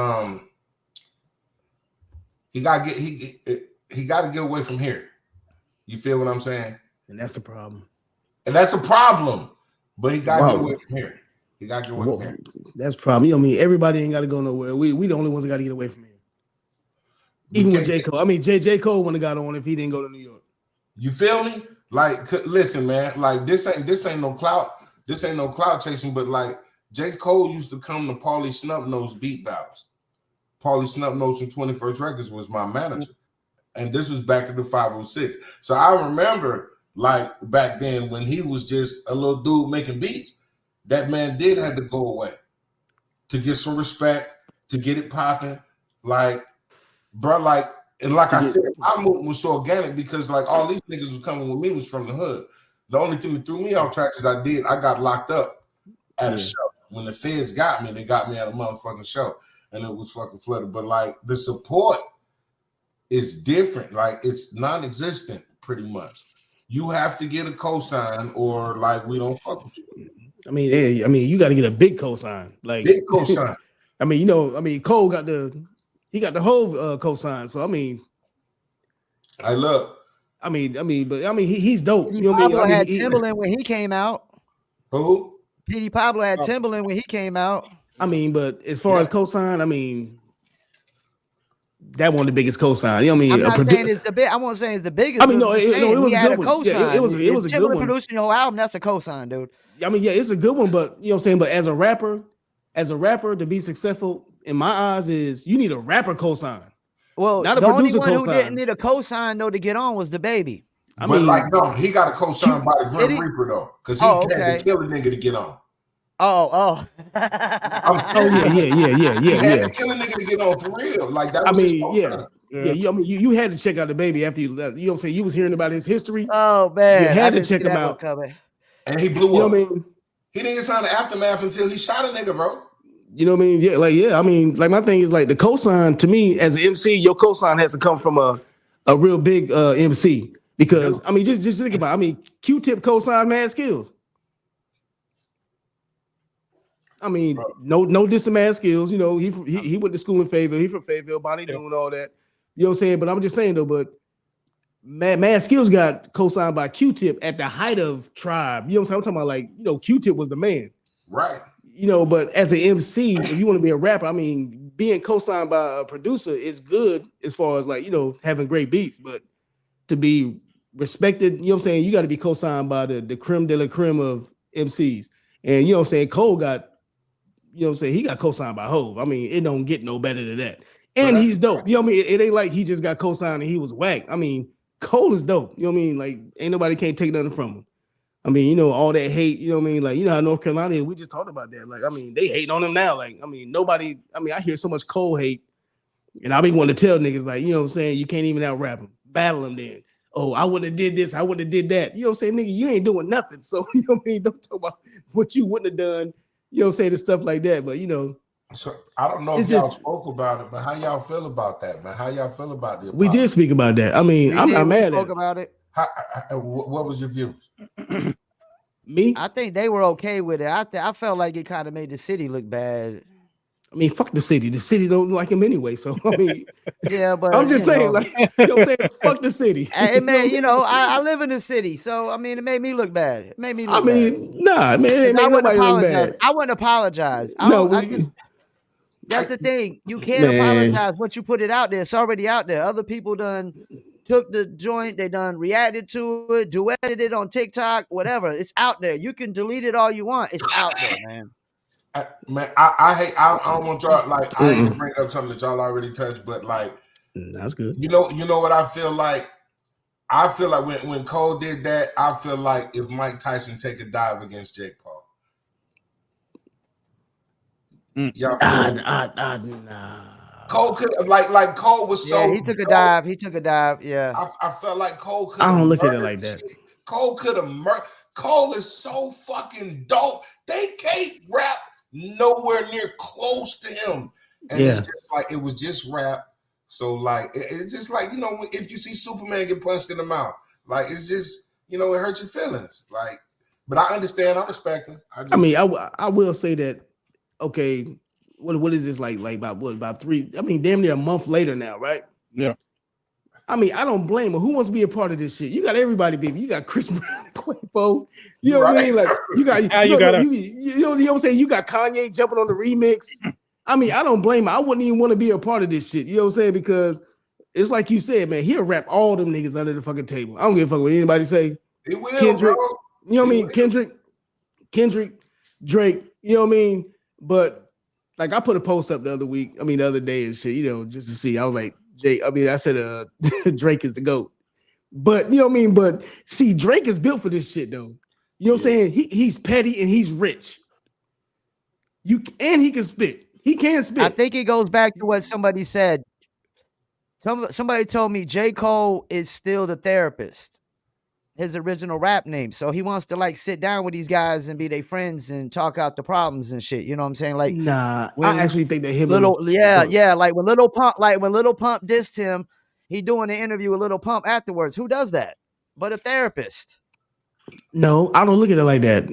he got to get away from here. You feel what I'm saying? And that's the problem. But he got to get away from here. He got to get away from here. That's the problem. You know what I mean? Everybody ain't got to go nowhere. We the only ones that got to get away from here. Even with J. Cole. I mean, J. Cole wouldn't have got on if he didn't go to New York. You feel me? Like, listen, man. Like, this ain't no clout. This ain't no clout chasing. But like, J. Cole used to come to Paulie Snubnose beat battles. Paulie Snubnose from 21st Records was my manager, and this was back in the 506. So I remember, like, back then when he was just a little dude making beats, that man did have to go away to get some respect, to get it popping. Like, bro, like, and like I said, my movement was so organic because like all these niggas was coming with me was from the hood. The only thing that threw me off track is I got locked up at a show. When the feds got me, they got me at a motherfucking show, and it was fucking flooded. But like the support is different. Like it's non-existent pretty much. You have to get a cosign or like we don't fuck with you. I mean, you got to get a big cosign. Like big cosign. I mean, Cole got the whole cosign. So I mean, he's dope. You know what I mean? Pablo had Timberland when he came out. Who? P.D. Pablo had Timberland when he came out. I mean, but as far as cosign, I mean, that wasn't the biggest cosign. You know what I mean? I'm not saying it's the big. I won't say it's the biggest. I mean, no, it was a good one. Yeah, it was a good one. Timberland producing your whole album, that's a cosign, dude. I mean, yeah, it's a good one, but you know what I'm saying? But as a rapper to be successful, in my eyes, is you need a rapper cosign. Well, not a the producer only one cosign. who didn't need a cosign though to get on was the baby. I mean, like no, he got a cosign by the Grim Reaper though, because he had to kill a nigga to get on. Oh. Yeah. He had to kill a nigga to get on for real. Like that was you had to check out the baby after you left. You know what I'm saying? You was hearing about his history. Oh man, you had to check him out. And he blew up. You know what I mean? He didn't get signed to Aftermath until he shot a nigga, bro. You know what I mean? Yeah. I mean, like my thing is like the cosign to me as an MC, your cosign has to come from a real big MC because I mean, just think about it. I mean, Q-Tip cosign Mad Skills. I mean, no dissing Mad Skills. You know, he went to school in Fayetteville. He from Fayetteville, Bonnie doing all that. You know what I'm saying? But I'm just saying though, but Mad Skills got co-signed by Q-Tip at the height of Tribe. You know what I'm saying? I'm talking about like, you know, Q-Tip was the man. Right. You know, but as an MC, if you want to be a rapper, I mean, being co-signed by a producer is good as far as like, you know, having great beats, but to be respected, you know what I'm saying? You got to be co-signed by the creme de la creme of MCs. And you know what I'm saying? Cole got, you know what I'm saying? He got co-signed by Hove. I mean, it don't get no better than that. And he's dope. You know what I mean? It ain't like he just got co-signed and he was whack. I mean, Cole is dope. You know what I mean? Like, ain't nobody can't take nothing from him. I mean, you know, all that hate, you know what I mean? Like, you know how North Carolina is, we just talked about that. Like, I mean, they hate on him now. Like, I mean, I hear so much Cole hate, and I be wanting to tell niggas, like, you know what I'm saying? You can't even out-rap him. Battle him then. Oh, I wouldn't have did this, I wouldn't have did that. You know what I'm saying? Nigga, you ain't doing nothing. So, you know what I mean? Don't talk about what you wouldn't have done, you know what I'm saying, and stuff like that. But, you know. So, I don't know if y'all spoke about it, but how y'all feel about that, man? How y'all feel about the We did speak about that. I mean, I'm not mad at it. Spoke about it. What was your views? Me? I think they were okay with it. I felt like it kind of made the city look bad. I mean, fuck the city. The city don't like him anyway. So I mean, yeah, but I'm just saying, like, you know what I'm saying? Fuck the city. Hey, man, you know, I live in the city, so I mean, it made me look bad. It made me look bad. Nah, man, it made nobody look bad. I wouldn't apologize. That's the thing. You can't apologize once you put it out there. It's already out there. Other people done took the joint, they done reacted to it, duetted it on TikTok, whatever. It's out there. You can delete it all you want. It's out there, man. I don't want y'all, like, I ain't to bring up something that y'all already touched, but like, that's good. You know what I feel like? I feel like when Cole did that, I feel like if Mike Tyson take a dive against Jake Paul. Yeah, Nah. Cole could like Cole was Yeah, so he took a dope. dive. He took a dive. Yeah. I felt like Cole could I have don't look at it murdered like that. shit. Cole could have murdered. Cole is so fucking dope. They can't rap nowhere near close to him. And it's just like it was just rap. So like it's just like, you know, if you see Superman get punched in the mouth, like it's just, you know, it hurts your feelings. Like, but I understand, I respect him. I mean, I will say that. Okay, what is this like about 3? I mean, damn near a month later now, right? Yeah. I mean, I don't blame him. Who wants to be a part of this shit? You got everybody, baby. You got Chris Brown, Quavo. You know what I mean? Like you got you know what I'm saying? You got Kanye jumping on the remix. I mean, I don't blame him. I wouldn't even want to be a part of this shit. You know what I'm saying? Because it's like you said, man, he'll rap all them niggas under the fucking table. I don't give a fuck what anybody say. It will, Kendrick, bro. you know what I mean? Kendrick, Drake, you know what I mean? But like I put a post up the other day and shit, you know, just to see. I was like, I said Drake is the GOAT. But you know what I mean? But see, Drake is built for this shit though. You know what I'm saying? He's petty and he's rich. He can spit. He can spit. I think it goes back to what somebody said. Somebody told me J. Cole is still the therapist, his original rap name. So he wants to like sit down with these guys and be their friends and talk out the problems and shit. You know what I'm saying? Like, nah, I actually think that him like when Little Pump dissed him, he doing an interview with Little Pump afterwards. Who does that? But a therapist. No, I don't look at it like that.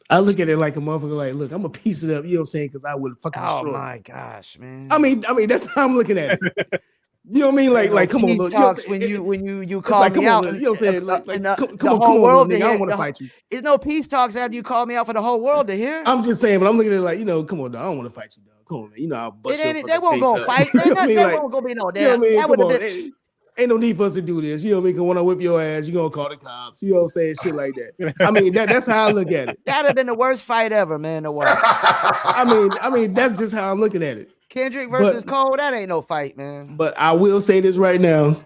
I look at it like a motherfucker. Like, look, I'm gonna piece it up. You know what I'm saying? Because I would fucking destroy. Oh my gosh, man. I mean, that's how I'm looking at it. You know what I mean? Like, come on, look. Talks when you call like, me out. You know what I'm saying? Like, come on, world nigga. I don't want to fight you. There's no peace talks after you call me out for the whole world to hear. I'm just saying, but I'm looking at it like, you know, come on, dog. I don't want to fight you, dog. Come on, man. You know, I'll bust your fucking They won't face go up. fight. You know what I mean? There won't go be no damn. You know what I mean? That would Come have on. been. Ain't no need for us to do this. You know what I mean? Because when I whip your ass, you're going to call the cops. You know what I'm saying? Shit like that. I mean, that's how I look at it. That'd have been the worst fight ever, man, to watch. I mean, that's just how I'm looking at it. Kendrick versus Cole, that ain't no fight, man. But I will say this right now.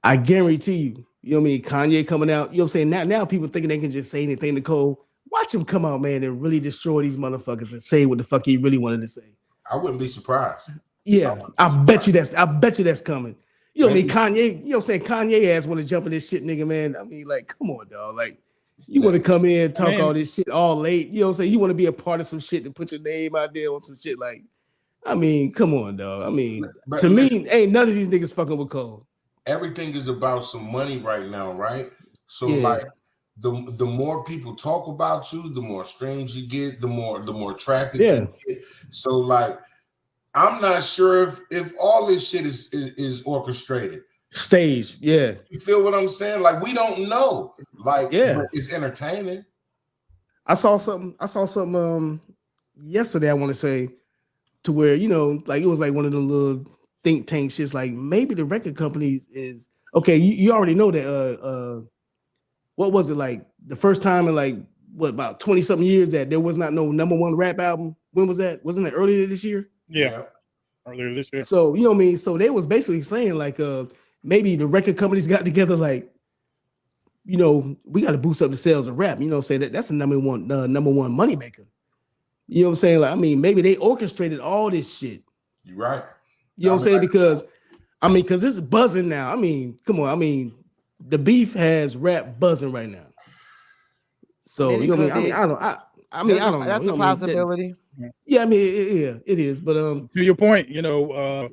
I guarantee you know what I mean? Kanye coming out, you know what I'm saying? Now people thinking they can just say anything to Cole. Watch him come out, man, and really destroy these motherfuckers and say what the fuck he really wanted to say. I wouldn't be surprised. Yeah, I bet you that's coming. You know what I mean? Kanye, you know what I'm saying? Kanye ass want to jump in this shit, nigga, man. I mean, like, come on, dog. Like, you want to come in and talk all this shit all late. You know what I'm saying? You want to be a part of some shit to put your name out there on some shit. Like, I mean, come on, dog. I mean, to me, ain't none of these niggas fucking with Cole. Everything is about some money right now, right? So like the more people talk about you, the more streams you get, the more traffic you get. So like I'm not sure if all this shit is orchestrated. Staged, yeah. You feel what I'm saying? Like we don't know. Like it's entertaining. I saw something yesterday, I want to say, to where, you know, like it was like one of the little think tank shits, like maybe the record companies is okay. You already know that what was it like the first time in like what about 20 something years that there was not no #1 rap album? When was that? Wasn't it earlier this year? Yeah. Earlier this year. So you know what I mean? So they was basically saying like maybe the record companies got together like, you know, we got to boost up the sales of rap, you know, say that's the number one money maker. You know what I'm saying? Like, I mean, maybe they orchestrated all this shit. You're right. You know what I'm saying? Because it's buzzing now. I mean, come on. I mean, the beef has rap buzzing right now. So you know what I mean? I don't know. That's a possibility. Yeah, I mean, it is. But to your point, you know,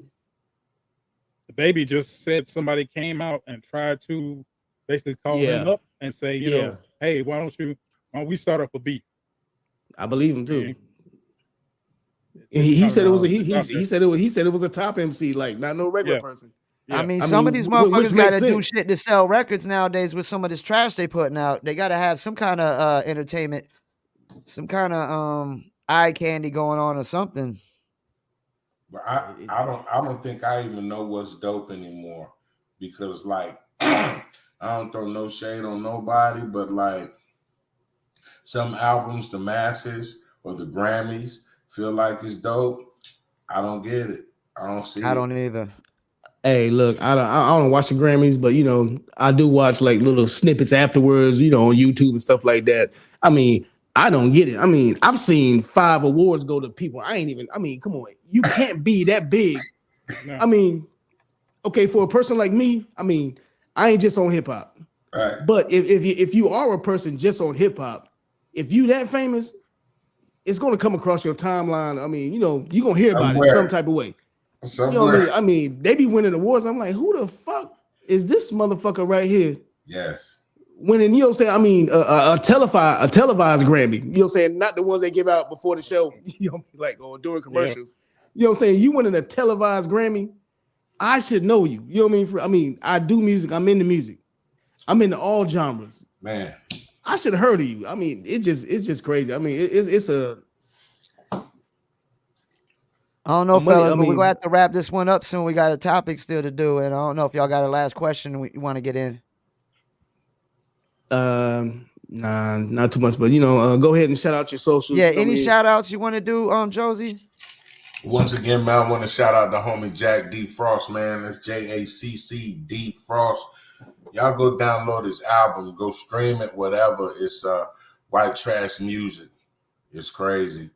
the baby just said somebody came out and tried to basically call him up and say, you know, hey, why don't we start up a beef? I believe him too. He said it was he said it was a top MC, like not no regular person. Yeah. I mean, some of these motherfuckers got to do shit to sell records nowadays with some of this trash they putting out. They got to have some kind of entertainment, some kind of eye candy going on or something. But I don't think I even know what's dope anymore because like I don't throw no shade on nobody, but like some albums, the masses or the Grammys feel like it's dope. I don't get it. I don't see it. I don't either. Hey, look, I don't watch the Grammys, but you know, I do watch like little snippets afterwards, you know, on YouTube and stuff like that. I mean, I don't get it. I mean, I've seen 5 awards go to people. I mean, come on. You can't be that big. No. I mean, okay, for a person like me, I mean, I ain't just on hip hop. Right. But if you are a person just on hip hop, if you that famous, it's gonna come across your timeline. I mean, you're gonna hear about it some type of way. You know what I mean? I mean, they be winning awards. I'm like, who the fuck is this motherfucker right here? Yes. Winning, I'm saying? I mean, a televised Grammy. I'm saying? Not the ones they give out before the show, like or during commercials. Yeah. I'm saying? You winning a televised Grammy, I should know you. You know what I mean? I do music. I'm into music. I'm into all genres. Man, I should have heard of you. I mean, it's just crazy. I mean, it's a. I don't know, fellas, but we're gonna have to wrap this one up soon. We got a topic still to do, and I don't know if y'all got a last question we want to get in. Nah, not too much, but go ahead and shout out your socials. Yeah, any shout outs you want to do, Josie? Once again, man, I want to shout out the homie Jack D. Frost, man. That's JACC Frost. Y'all go download his album, go stream it, whatever. It's white trash music. It's crazy.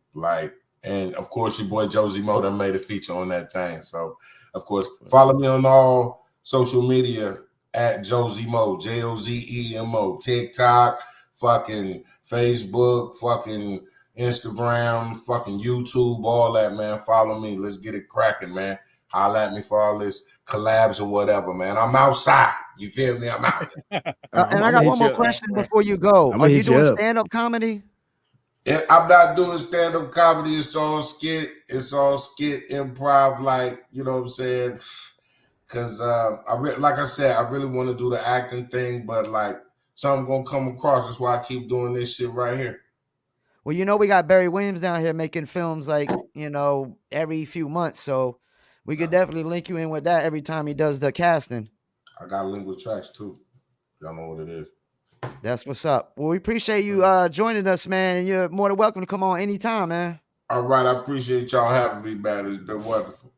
And of course your boy Jozeemo done made a feature on that thing. So of course, follow me on all social media at Jozeemo, JOZEMO, TikTok, fucking Facebook, fucking Instagram, fucking YouTube, all that, man. Follow me. Let's get it cracking, man. Holla at me for all this collabs or whatever, man. I'm outside. You feel me? I'm out. And I got one more question before you go. Are you doing stand-up comedy? I'm not doing stand-up comedy. It's all skit. It's all skit improv, you know what I'm saying? Because like I said, I really want to do the acting thing, but something gonna come across. That's why I keep doing this shit right here. Well, we got Barry Williams down here making films every few months, so we could definitely link you in with that every time he does the casting. I got a link with Trax too. Y'all know what it is. That's what's up. Well, we appreciate you joining us, man. And you're more than welcome to come on anytime, man. All right, I appreciate y'all having me, man. It's been wonderful.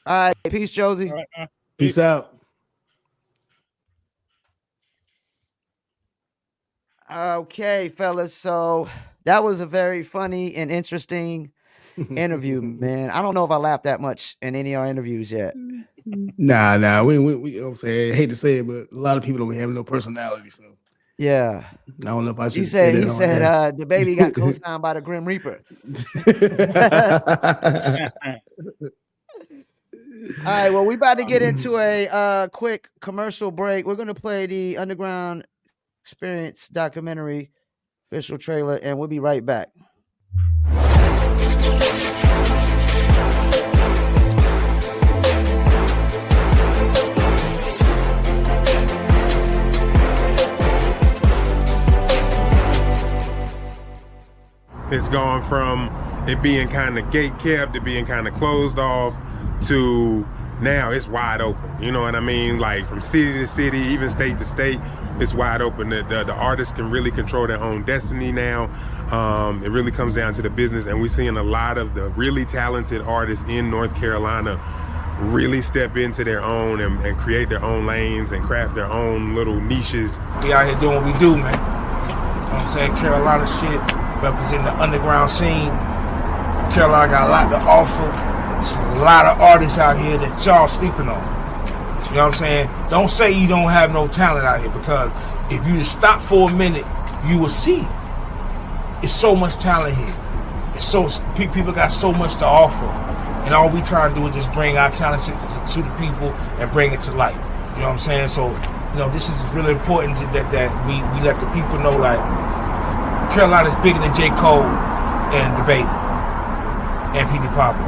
All right, peace, Josie. All right, peace out. Okay, fellas. So that was a very funny and interesting interview, man. I don't know if I laughed that much in any of our interviews yet. Nah. We I'm saying, I hate to say it, but a lot of people don't have no personality. So yeah, I don't know if I should. He said the baby got co-signed by the Grim Reaper. All right, well, we about to get into a quick commercial break. We're gonna play the Underground Experience documentary official trailer, and we'll be right back. It's gone from it being kind of gate-kept to being kind of closed off to now it's wide open. You know what I mean? Like from city to city, even state to state, it's wide open. The artists can really control their own destiny now. It really comes down to the business, and we're seeing a lot of the really talented artists in North Carolina really step into their own and create their own lanes and craft their own little niches. We out here doing what we do, man. You know what I'm saying? Carolina shit, representing the underground scene. Carolina got a lot to offer. There's a lot of artists out here that y'all sleeping on. You know what I'm saying? Don't say you don't have no talent out here, because if you just stop for a minute, you will see. It's so much talent here. People got so much to offer. And all we try to do is just bring our talent to the people and bring it to light. You know what I'm saying? So, this is really important that we let the people know, Carolina's bigger than J. Cole and the Baby and P.D. Pablo.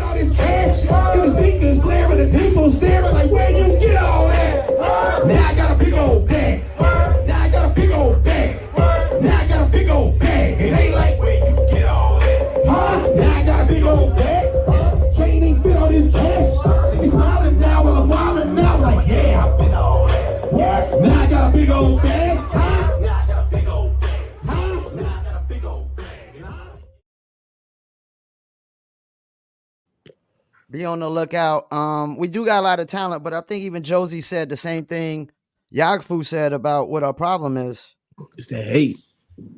All this cash, see the speakers blaring, the people staring like, where you get all that? Now I got a big old bag. Now I got a big old bag. Now I got a big old bag. It ain't like, where you get all that? Now I got a big old bag. Can't even fit all this cash. See me smiling now while I'm wilding now. Like, yeah, I fit all that. Yes, now I got a big old bag. Now I got a big old bag. Now I got a big old bag. Be on the lookout. We do got a lot of talent, but I think even Josie said the same thing Yagfu said about what our problem is. It's that hate.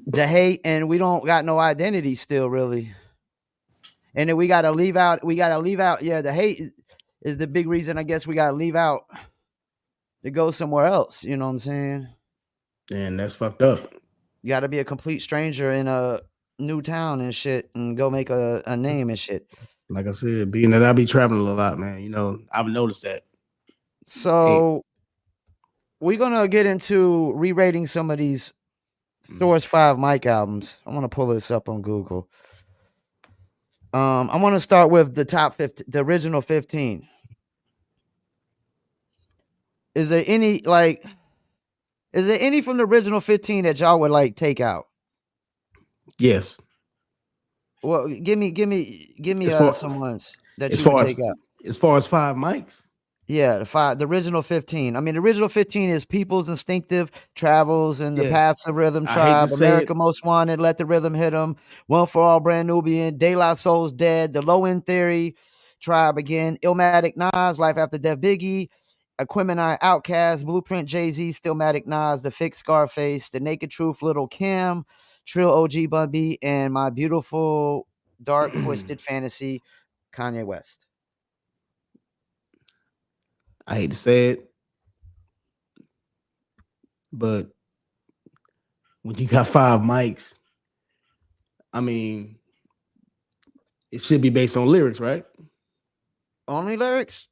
the hate, and we don't got no identity still, really. And then we gotta leave out. Yeah, the hate is the big reason. I guess we gotta leave out to go somewhere else. You know what I'm saying? And that's fucked up. You got to be a complete stranger in a new town and shit, and go make a name and shit. Like I said, being that I be traveling a lot, man, you know, I've noticed that. So we're gonna get into re-rating some of these Source 5 Mike albums. I want to pull this up on Google. I want to start with the top 50, the original 15. Is there any from the original 15 that y'all would like take out? Yes. Well, give me some ones that as you far would as take out. as far as 5 mics. Yeah, the original 15. I mean, the original 15 is People's Instinctive, Travels, and the Yes. Paths of Rhythm, I hate to Tribe, say America it. Most Wanted, Let the Rhythm Hit 'Em, One for All, Brand Nubian, De La Soul's Dead, The Low End Theory, Tribe Again, Illmatic Nas, Life After Death Biggie, Aquemini Outkast, Blueprint Jay-Z, Stillmatic Nas, The Fake Scarface, The Naked Truth, Little Kim, Trill OG Bun B, and My Beautiful Dark Twisted Fantasy, Kanye West. I hate to say it, but when you got 5 mics, I mean, it should be based on lyrics, right? Only lyrics?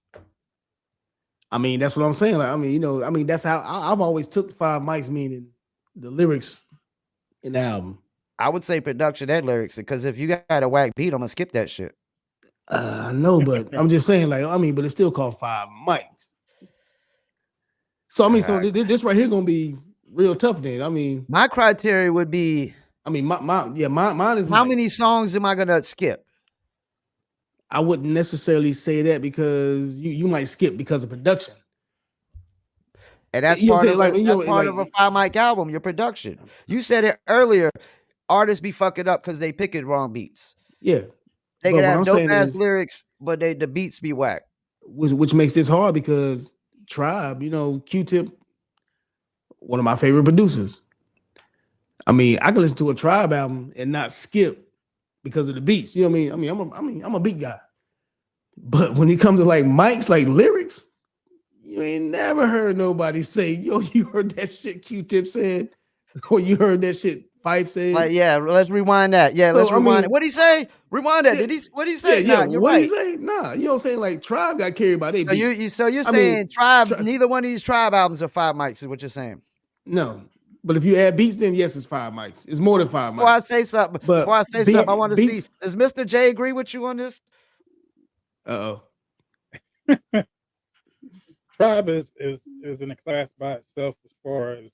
I mean, that's what I'm saying. Like, I mean, you know, I mean, that's how I've always took 5 mics, meaning the lyrics in the album. I would say production and lyrics, because if you got a whack beat, I'm gonna skip that shit. I know, but I'm just saying, like, I mean, but it's still called 5 mics. So I mean, so this right here gonna be real tough. Then I mean, my criteria would be. I mean, mine is how mics. many songs am I gonna skip? I wouldn't necessarily say that, because you might skip because of production. And that's part of a 5 mic album, your production. You said it earlier. Artists be fucking up because they picking wrong beats. Yeah. They can have dope ass lyrics, but the beats be whack. Which makes this hard, because Tribe, you know, Q-Tip, one of my favorite producers. I mean, I can listen to a Tribe album and not skip because of the beats. You know what I mean? I'm a beat guy. But when it comes to like mics, like lyrics, you ain't never heard nobody say, yo, you heard that shit Q-Tip said, or you heard that shit Fife said. Like, yeah, let's rewind that. Yeah, let's rewind it. What'd he say? Rewind that. Yeah, What'd he say? Yeah, nah, you're what'd right. he say? Nah, you know what I'm saying? Like, Tribe got carried by their beats. So you're saying Tribe, neither one of these Tribe albums are 5 mics, is what you're saying? No. But if you add beats, then yes, it's 5 mics. It's more than 5 mics. Before I say something, I want to see. Does Mr. J agree with you on this? Uh-oh. Tribe is in a class by itself as far as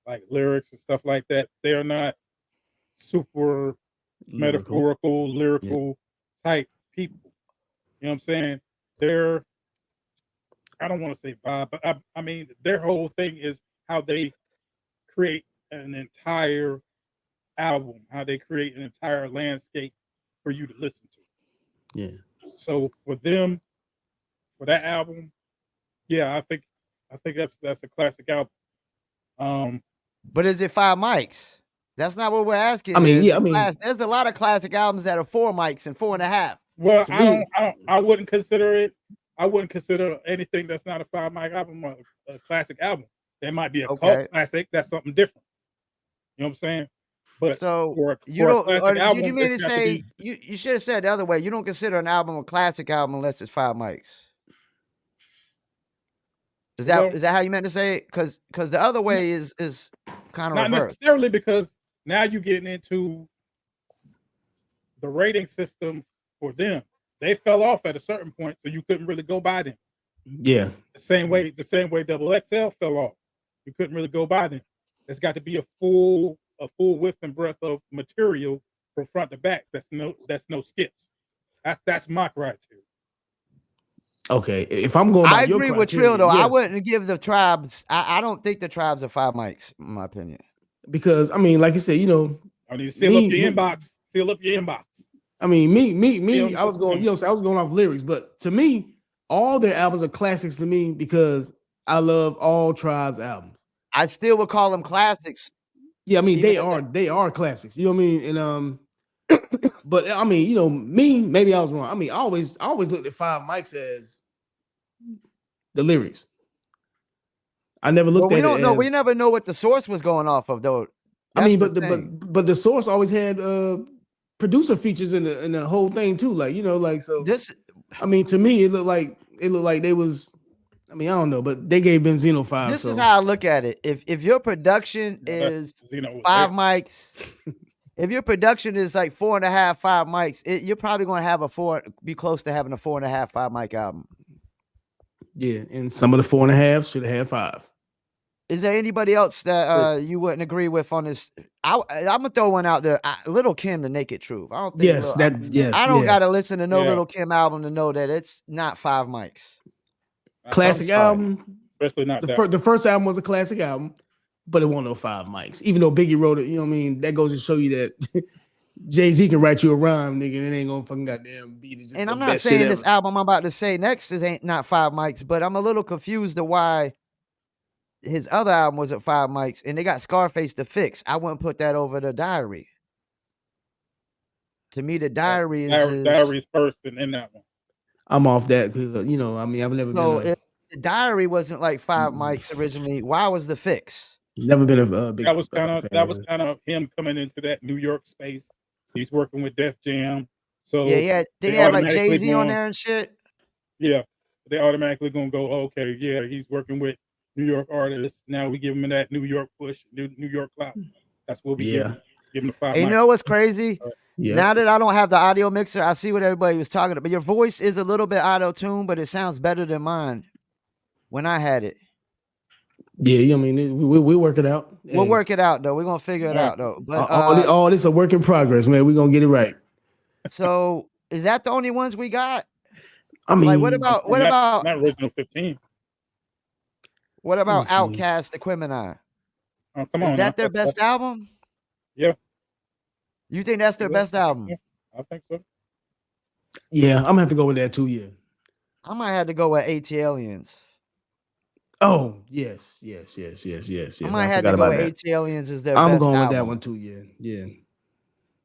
like lyrics and stuff like that. They are not super metaphorical, lyrical type people. You know what I'm saying? They're, I don't want to say vibe, but I mean, their whole thing is how they create an entire album, how they create an entire landscape for you to listen to. Yeah. So for them, for that album, yeah, I think that's a classic album. But is it 5 mics? That's not what we're asking. I mean, there's a lot of classic albums that are 4 mics and 4.5. Well, I wouldn't consider it. I wouldn't consider anything that's not a 5 mic album a classic album. There might be a cult classic. That's something different. You know what I'm saying? But so you mean to say you should have said the other way. You don't consider an album a classic album unless it's 5 mics. Is that how you meant to say it? Because the other way is kind of not reversed. Necessarily, because now you're getting into the rating system for them. They fell off at a certain point, so you couldn't really go by them. Yeah. The same way Double XL fell off. You couldn't really go by them. There's got to be a full width and breadth of material from front to back. That's no skips. That's my criteria. Okay, if I'm going by I agree with Trill though. Yes. I wouldn't give the Tribes. I don't think the Tribes are 5 mics, in my opinion. Because I mean, like you said, you know, I need to seal up your inbox. Seal up your inbox. I mean, me. I was going, you know, I was going off lyrics, but to me, all their albums are classics to me because I love all Tribes albums. I still would call them classics. Yeah, I mean Even they are classics. You know what I mean? And but I mean, you know, maybe I was wrong. I mean, I always looked at Five Mics as the lyrics. I never Well, looked we at it don't know. We as. never know what the source was going off of, though. I That's mean, the but thing. the source always had producer features in the whole thing too. Like, you know, like so. This I mean, to me, it looked like they was. I mean, I don't know, but they gave Benzino 5. this So is how I look at it. If your production Yeah, is Zeno was 5 there. mics, if your production is like 4.5, 5 mics, you're probably going to have be close to having a 4.5, 5 mic album. yeah, and some of the 4.5 should have had 5. Is there anybody else that you wouldn't agree with on this? I'm gonna throw one out there. Little Kim, The Naked Truth. I don't think. Yes, I don't gotta listen to no Yeah. Little Kim album to know that it's not 5 mics. Classic album. Especially not The first album was a classic album, but it wasn't no 5 mics. Even though Biggie wrote it, you know what I mean? That goes to show you that Jay-Z can write you a rhyme, nigga, and it ain't gonna fucking goddamn beat it. And I'm not saying this album I'm about to say next ain't not 5 mics, but I'm a little confused to why his other album was at 5 mics and they got Scarface to Fix. I wouldn't put that over the Diary. To me, the Diary is Diary's first in that one. I'm off that because you know, I mean, I've never been. If the Diary wasn't like 5 mics originally, why was the Fix? Never been a big. That was kind of him coming into that New York space. He's working with Def Jam, so yeah. They had like Jay-Z on there and shit. Yeah, they automatically gonna go, okay, yeah, he's working with New York artists. Now we give him that New York push, New York clout. That's what we give him the 5 mics. And you know what's crazy? Now that I don't have the audio mixer, I see what everybody was talking about. But your voice is a little bit auto-tuned, but it sounds better than mine when I had it. Yeah, I mean, we work it out. We'll work it out, though. We're going to figure it out, though. But all this a work in progress, man. We're going to get it right. So is that the only ones we got? I mean, like, what about not original 15? What about Outkast, Aquemini? Oh, come on. Is that their best album? Yeah. You think that's their best album? Yeah, I think so. Yeah, I'm gonna have to go with that too. Yeah, I might have to go with AT-Aliens. Oh yes. I might have to go with AT-Aliens as their best I'm going album. with that one too. Yeah.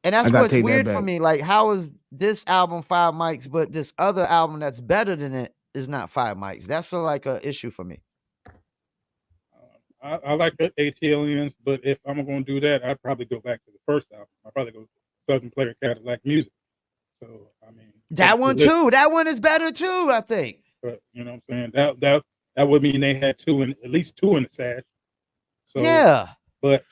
And that's what's weird for me. Like, how is this album 5 mics, but this other album that's better than it is not 5 mics? That's like an issue for me. I like the AT-Aliens, but if I'm going to do that, I'd probably go back to the first album. I'd probably go Southern Player Cadillac Music. So, I mean. That one too. That one is better too, I think. But, you know what I'm saying? That would mean they had at least two in the stash. So, yeah. But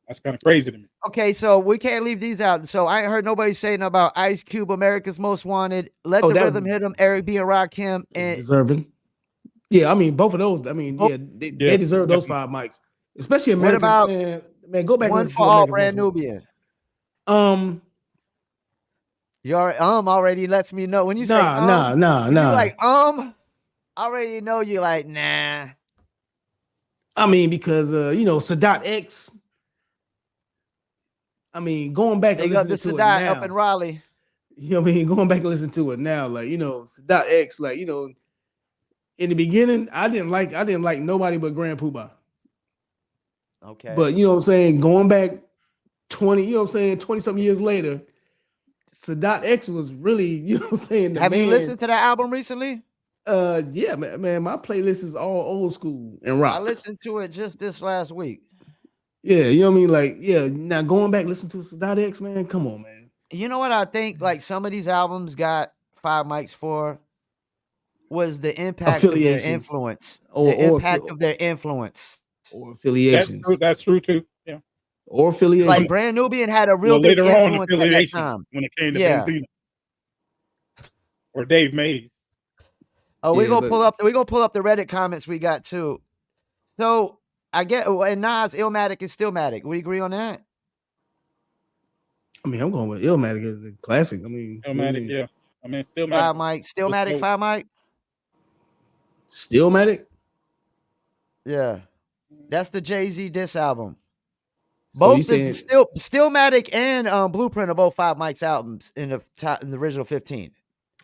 that's kind of crazy to me. Okay, so we can't leave these out. So I ain't heard nobody saying about Ice Cube, America's Most Wanted, Let the Rhythm Hit 'Em, Eric B. and Rakim, and deserving. Yeah, I mean, both of those. I mean, they deserve those 5 mics, especially Americans. What about man? Go back. One for All, Brand Nubian. Your already lets me know when you say nah. You're like already know you like nah. I mean, because you know, Sadat X. I mean, going back and listening to Sadat it now, up in Raleigh. You know what I mean? Going back and listening to it now, like, you know, Sadat X, like, you know, in the beginning, I didn't like nobody but Grand Poobah. Okay. But you know what I'm saying? Going back 20-something years later, Sadat X was really, you know what I'm saying? Have you listened to that album recently? Yeah, man, my playlist is all old school and rock. I listened to it just this last week. Yeah, you know what I mean? Like, yeah, now going back, listen to Sadat X, man, come on, man. You know what I think? Like, some of these albums got 5 mics for was the impact of their influence. Of their influence. Or affiliations. That's true too. Yeah. Or affiliations. Like, Brand Nubian had a real big influence at that time. When it came to Benzino. Or Dave Mays. Oh, we're gonna pull up the Reddit comments we got too. So I get, and Nas, Illmatic is Stillmatic. We agree on that? I mean, I'm going with Illmatic as a classic. I mean, Illmatic, yeah. I mean, Stillmatic. 5 mic, Stillmatic, 5 mic. Stillmatic? Yeah. That's the Jay-Z diss album. So Both Stillmatic and Blueprint are both 5 mics albums in the original 15.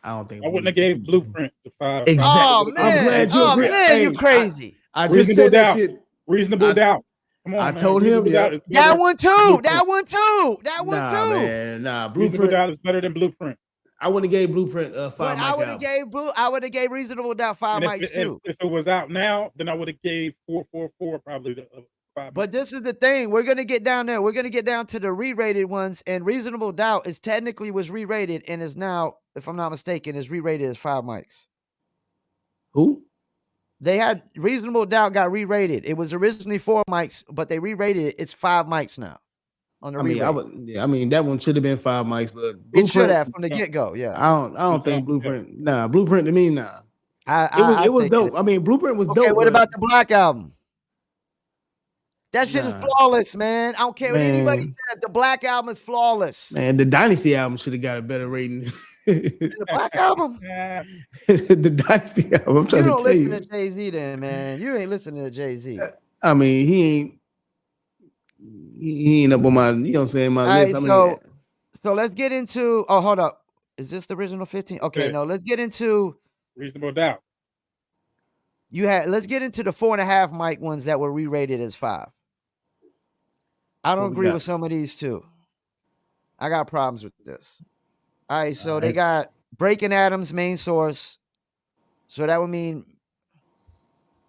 I don't think I wouldn't have gave Blueprint the 5. Exactly. Oh man, I'm glad you agree. Man, you crazy. I just said that shit. Reasonable doubt. Come on, I man. told him, Reasonable Doubt is That better one than too. Blueprint. That one too. That one Nah, too. man, nah. Reasonable Blueprint. Doubt is better than Blueprint. I would have gave Blueprint But 5 I mic would have album. gave Reasonable Doubt 5 And mics too. if it was out now, then I would have gave 444 probably the 5 But mics. this is the thing. We're gonna get down there. We're gonna get down to the re-rated ones, and Reasonable Doubt is technically was re-rated and is now, if I'm not mistaken, is re-rated as 5 mics. Who? They had Reasonable Doubt got re-rated. It was originally 4 mics, but they re-rated it. It's 5 mics now. On the I mean, re-rate. I mean, that one should have been 5 mics, but It should Blueprint, have from the get-go. Yeah. I don't think Blueprint. Nah, Blueprint to me, nah. It was think dope. I mean, Blueprint was Okay, dope. what but about the Black album? That shit is Nah. flawless, man. I don't care what anybody Man. says. The Black album is flawless. Man, the Dynasty album should have got a better rating. The Black album? The Dynasty album. I'm trying You to don't tell listen you. to Jay-Z then, man. You ain't listening to Jay-Z. I mean, he ain't up on my, you know what I'm saying, my All right, list. I mean, so let's get into, oh, hold up. Is this the original 15? Okay, Yeah. no, let's get into, Reasonable Doubt. let's get into the 4.5 mic ones that were re-rated as 5. I don't What we agree got? with some of these too. I got problems with this. All right, so All they right. got Breaking Adams, Main Source. So that would mean,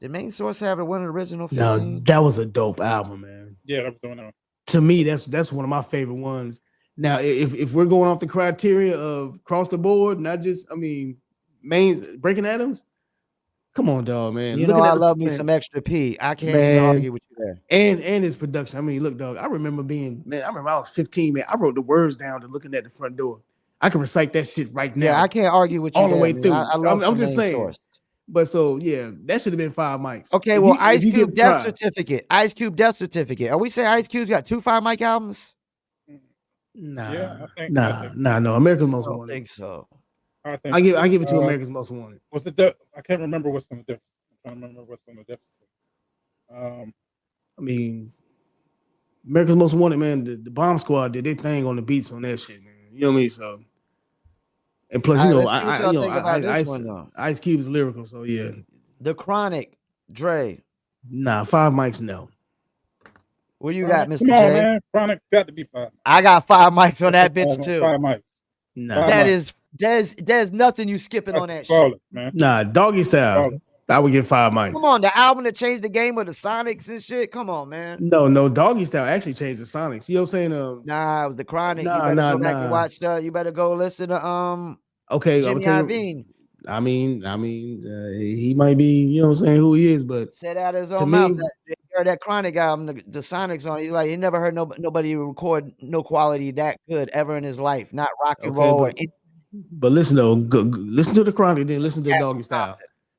did Main Source have a one original 15? no, that was a dope album, man. Yeah, that was going on. To me, that's one of my favorite ones. Now, if we're going off the criteria of across the board, not just, I mean, Breaking Adams, come on, dog, man. You Looking know at I the- love me man, some Extra P. I can't Man. even argue with you there. and his production. I mean, look, dog, I remember I was 15, man. I wrote the words down to looking at the front door. I can recite that shit right now. Yeah, I can't argue with you all the there, way man. through. I love I'm just some Main saying. Source. But so yeah, that should have been 5 mics. Okay, If well, you- if Ice you Cube give Death try. Certificate. Ice Cube Death Certificate. Are we saying Ice Cube's got 2 5 mic albums? Nah, Yeah, I think no. America's I Most don't Wanted. think so. I think I give it to America's Most Wanted. Was it I can't remember what's on the difference. I'm trying to remember what's on the difference. I mean, America's Most Wanted, man. The Bomb Squad did their thing on the beats on that shit, man. You know what I mean? So, and plus, All you right, know, let's see what y'all think about this one, though. Ice Cube is lyrical, so yeah. The Chronic, Dre. Nah, 5 mics, no. What do you got, Mr. Come on, J? man. Chronic got to be 5. I got 5 mics on that bitch 5 too. mics. Nah, That is, there's nothing you skipping on that shit. Flawless, man. nah. Doggy Style, Flawless. I would give 5 mics. Come on, the album that changed the game with the Sonics and shit. Come on, man. No, Doggy Style actually changed the Sonics. You know what I'm saying? Nah, it was the Chronic. Nah, you better nah, go back nah. and watch You better go listen to Okay, I'm Jimmy tell you. Iovine. I mean, he might be, you know what I'm saying, who he is, but Said out of his to own mouth me- that he heard that Chronic album, the Sonics on. He's like, he never heard nobody record no quality that good ever in his life. Not rock and Okay, roll or but listen though, listen to the Chronic, then listen to Doggy Style.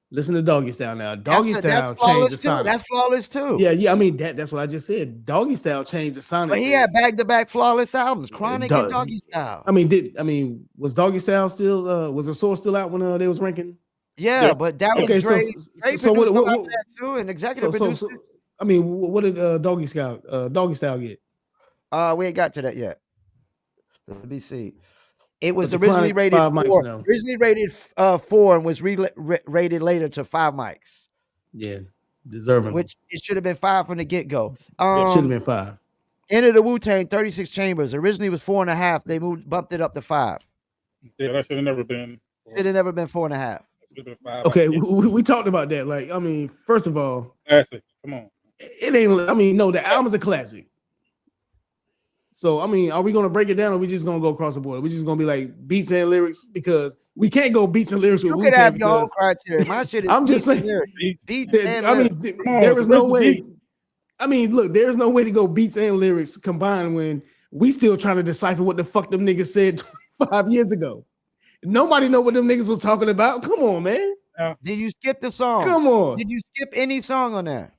Listen to Doggy Style now. Doggy Style changed the Sonics. That's flawless too. Yeah. I mean, that's what I just said. Doggy Style changed the Sonics. But he had back-to-back flawless albums, Chronic and Doggy Style. I mean, was Doggy Style still? Was the Source still out when they was ranking? Yeah, but that was Okay, Dre. Dre produced what- a lot of that too, and executive produced So, I mean, what did Doggy Style get? We ain't got to that yet. Let me see. It was But the originally Chronic, rated 5 mics 4. now. Originally rated 4 and was rated later to 5 mics, Yeah, deserving. which it should have been 5 from the get-go. It should have been 5. Enter the Wu-Tang, 36 chambers. Originally was 4.5. They bumped it up to 5. Yeah, that should have never been. Should have never been 4.5. Should have been 5. Okay, we talked about that. Like, I mean, first of all, Classic. Come on. it ain't. I mean, no, the album's a classic. So, I mean, are we gonna break it down, or are we just gonna go across the board? We just gonna be like beats and lyrics, because we can't go beats and lyrics with You could Wu-Tang have your own because criteria. My shit is I'm just beats and saying- lyrics. Beats there- and I lyrics. mean, Come on, there is no where's the way. beat? I mean, look, there's no way to go beats and lyrics combined when we still trying to decipher what the fuck them niggas said 25 years ago. Nobody know what them niggas was talking about. Come on, man. Did you skip the song? Come on. Did you skip any song on there?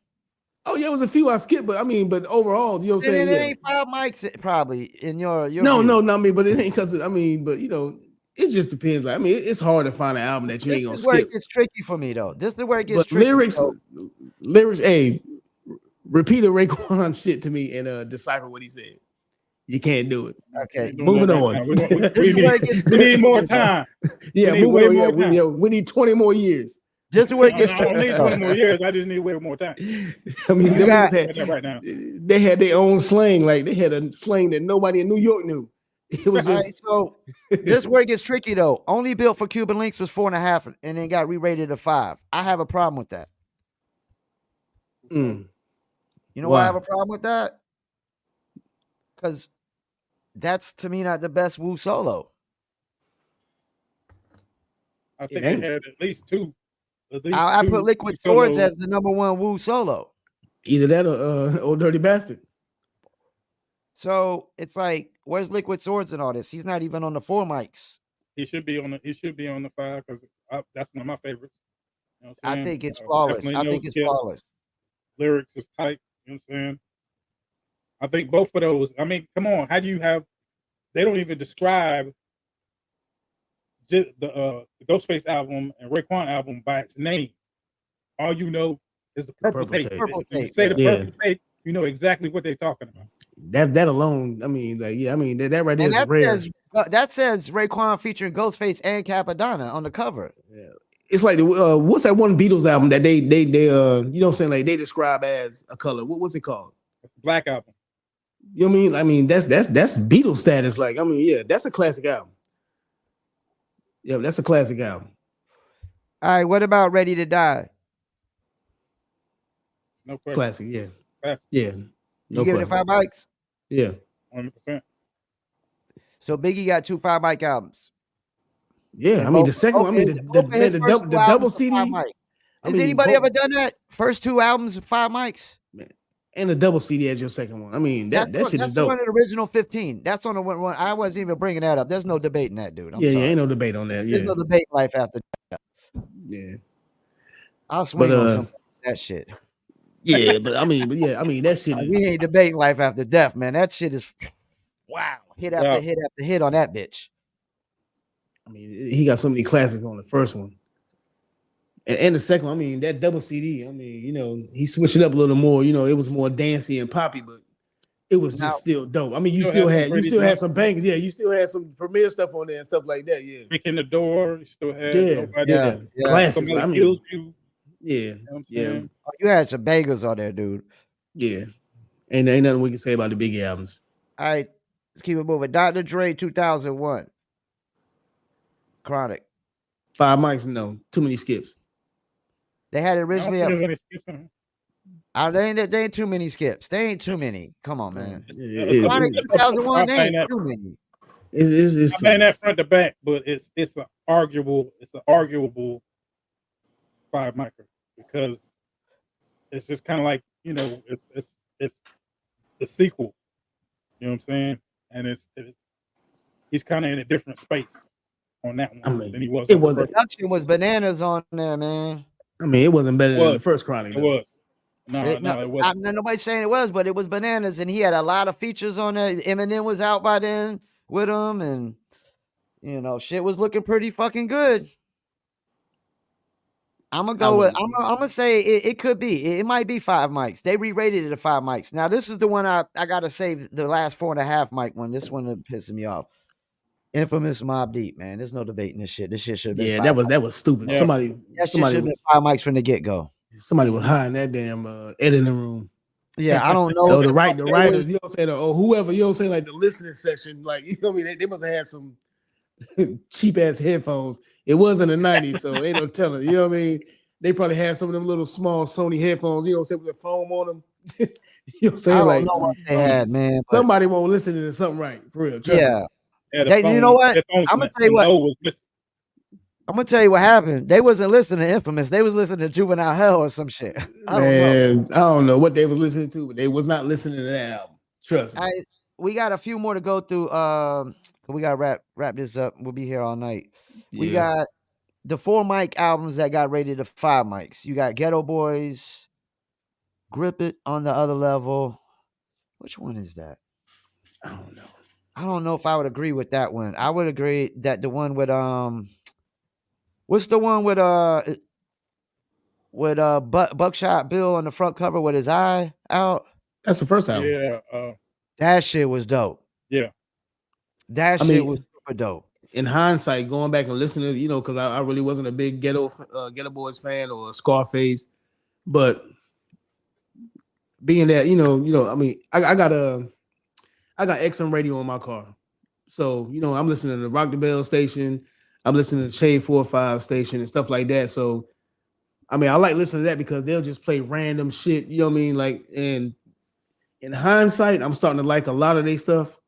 Oh yeah, it was a few I skipped, but I mean, but overall, you know what I'm Then saying? it Yeah. ain't 5 mics probably in your No, view. no, not me, but it ain't because I mean, but you know, it just depends. Like, I mean, it's hard to find an album that you This ain't gonna is where skip. it gets tricky for me though. This is where it gets But tricky. lyrics, hey, repeat a Raekwon shit to me and decipher what he said. You can't do it. Okay, Moving on. We need more time. Yeah, We need moving way on. more Yeah, time. we need 20 more years. Just to work I gets don't need 20 tricky. more years. I just need way more time. I mean, You them got- niggas That right now. they had their own slang. Like they had a slang that nobody in New York knew. It was All right, just so this where it gets tricky though. Only built for Cuban links was 4.5, and then got re-rated to 5. I have a problem with that. mm, You know why I have Why? a problem with that? Because that's to me not the best Wu solo. I It think they ain't. had at least two. I put Liquid Swords as the number 1 Wu solo. Either that or Old Dirty Bastard. So it's like, where's Liquid Swords in all this? He's not even on the 4 mics. He should be on the 5 because that's one of my favorites. You know what I'm I saying? think it's flawless. Definitely I knows think it's Kip. flawless. Lyrics is tight. You know what I'm saying? I think both of those. I mean, come on. How do you have? They don't even describe the Ghostface album and Raekwon album by its name. All you know is the purple tape. Purple If you tape. say the Yeah. purple tape, you know exactly what they're talking about. That alone, I mean, like, yeah, I mean that right there And is rare. that says Raekwon featuring Ghostface and Capadonna on the cover. Yeah. It's like what's that one Beatles album that they you know what I'm saying, like they describe as a color. What's it called? It's the Black Album. You know what I mean? I mean that's Beatles status. Like, I mean, yeah, that's a classic album. Yeah, that's a classic album. All right, what about Ready to Die? No question. Classic, yeah. Classic. Yeah. You give it question. 5 mics? Yeah. 100%. So Biggie got 2 5 mic albums. Yeah, And I mean both- the second both one, I mean his- both of his the first 2 double albums are CD. 5 mic. I Has mean, anybody both- ever done that? First 2 albums, 5 mics? and the double CD as your second one. I mean, that shit that's is the dope. one of the original 15. That's on the one. I wasn't even bringing that up. There's no debating that, dude. I'm Yeah, sorry. ain't no debate on that. There's Yeah. no debate life after death. Yeah. I'll swing But, on some that shit. Yeah, but I mean, that shit is, We ain't debating life after death, man. That shit is wow. Hit after Yeah. hit after hit on that bitch. I mean, he got so many classics on the first one. And the second one, I mean, that double CD, I mean, you know, he switched it up a little more. You know, it was more dancey and poppy, but it was just still dope. I mean, you still had some bangers. Yeah, you still had some Premier stuff on there and stuff like that. Yeah. Kick in the door. You still had Yeah. Classics. Somebody I mean, kills you. yeah, You know what I'm yeah, saying? You had some bangers on there, dude. yeah. Ain't nothing we can say about the Biggie albums. All right, let's keep it moving. Dr. Dre 2001. Chronic. 5 mics, no, too many skips. They had it I don't originally think up. there's any skips on it. They ain't too many skips. They ain't too many. Come on, man. Chronic Chronic 2001, they ain't too many. It's I'm saying that front to back, but it's an arguable 5 micro because it's just kind of like, you know, it's the sequel. You know what I'm saying? And he's kind of in a different space on that one I mean, than he was. it wasn't. Production was bananas on there, man. I mean, it wasn't better than the first Chronic. It was. No, it wasn't. I'm not nobody saying it was, but it was bananas, and he had a lot of features on there. Eminem was out by then with him, and you know, shit was looking pretty fucking good. I'm gonna go with. I'm gonna say it could be. It might be 5 mics. They re-rated it to 5 mics. Now this is the one I gotta save the last 4.5 mic one. This one pisses me off. Infamous Mobb Deep, man. There's no debating this shit. This shit should have been. Yeah, 5 that was stupid. Yeah. Somebody should have been 5 mics from the get go. Somebody was high in that damn editing room. Yeah, I don't know. Oh, the writers, you know what I'm saying, or whoever, you know what I'm saying, like the listening section, like, you know what I mean, they must have had some cheap ass headphones. It wasn't the 90s, so ain't no telling. You know what I mean? They probably had some of them little small Sony headphones, you know what I'm saying, with the foam on them. You know what I'm saying? I don't Like, know what they had, man. but- somebody won't listen to something right, for real. trust me. Yeah. Yeah, You know what? I'm gonna tell you what. I'm gonna tell you what happened. They wasn't listening to Infamous. They was listening to Juvenile Hell or some shit. I don't know. Man, I don't know what they was listening to, but they was not listening to that album. Trust me. We got a few more to go through. We gotta wrap this up. We'll be here all night. We Yeah. got the 4 mic albums that got rated to 5 mics. You got Ghetto Boys, Grip It on the other level. Which one is that? I don't know. I don't know if I would agree with that one. I would agree that the one with what's the one with Buckshot Bill on the front cover with his eye out? That's the first album. Yeah. That shit was dope. Yeah. That I shit mean, was super dope. in hindsight, going back and listening, because I really wasn't a big Ghetto Boys fan or Scarface, but being that I mean, I got XM radio in my car, so I'm listening to the Rock the Bell station, I'm listening to Shade 4-5 station and stuff like that. So I mean, I like listening to that because they'll just play random shit. You know what I mean? Like, and in hindsight, I'm starting to like a lot of their stuff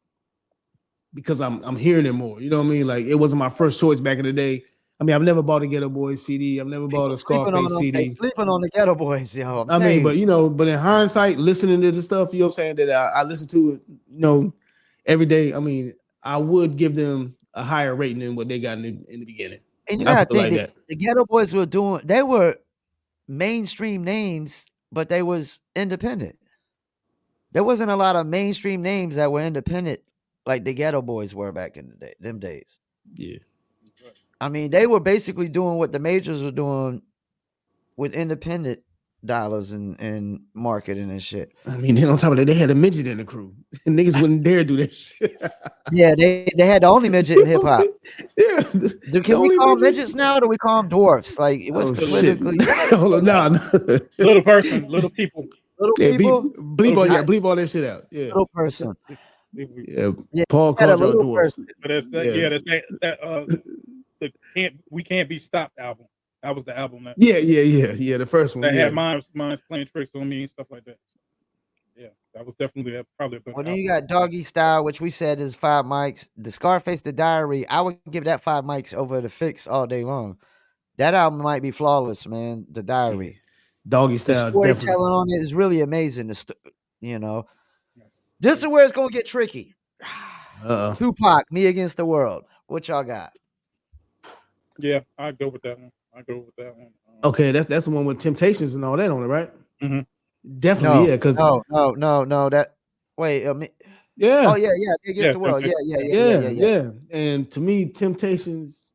because I'm hearing it more. You know what I mean? Like, it wasn't my first choice back in the day. I mean, I've never bought a Ghetto Boys CD. I've never bought a Scarface They CD. sleeping on the Ghetto Boys, yo. I mean, but but in hindsight, listening to the stuff, you know what I'm saying, that I listen to it, every day. I mean, I would give them a higher rating than what they got in the beginning. And you gotta think the Ghetto Boys they were mainstream names, but they was independent. There wasn't a lot of mainstream names that were independent like the Ghetto Boys were back in them days. Yeah. I mean, they were basically doing what the majors were doing with independent dollars and marketing and shit. I mean, then on top of that, they had a midget in the crew. Niggas wouldn't dare do that shit. Yeah, they had the only midget in hip hop. Yeah. Can we call them midgets now, or do we call them dwarfs? Like, it was politically. No. Little person, little people. Little people? Bleep all that shit out. Yeah. Little person. Yeah. Paul called y'all dwarfs. But We Can't Be Stopped album. That was the album. Yeah. The first one. That had Mine's playing tricks on me and stuff like that. Yeah, that was definitely probably a good then album. you got Doggy Style, which we said is 5 mics. The Scarface, The Diary, I would give that 5 mics over The Fix all day long. That album might be flawless, man. The Diary. Doggy Style, the storytelling on it is really amazing. This is where it's gonna get tricky. Tupac, Me Against the World. What y'all got? Yeah, I go with that one. Okay, that's the one with Temptations and all that on it, right? Mm-hmm. Definitely, yeah. Because no. That yeah. Oh yeah. Me Against the World. Yeah. And to me, Temptations,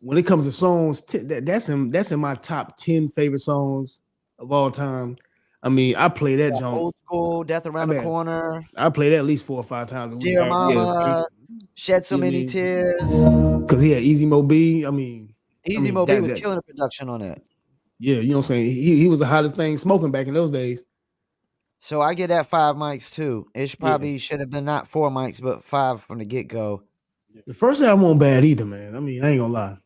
when it comes to songs, that's in my top 10 favorite songs of all time. I mean, I play that junk. Old School, Death Around the Corner. I play that at least 4 or 5 times a week. Dear Mama, Shed So Many Tears. Because he had Easy Mo B. I mean, Easy Mo B was killing the production on that. Yeah, you know what I'm saying? He was the hottest thing smoking back in those days. So I get that 5 mics too. It probably should have been not 4 mics, but 5 from the get-go. The first album wasn't bad either, man. I mean, I ain't gonna lie.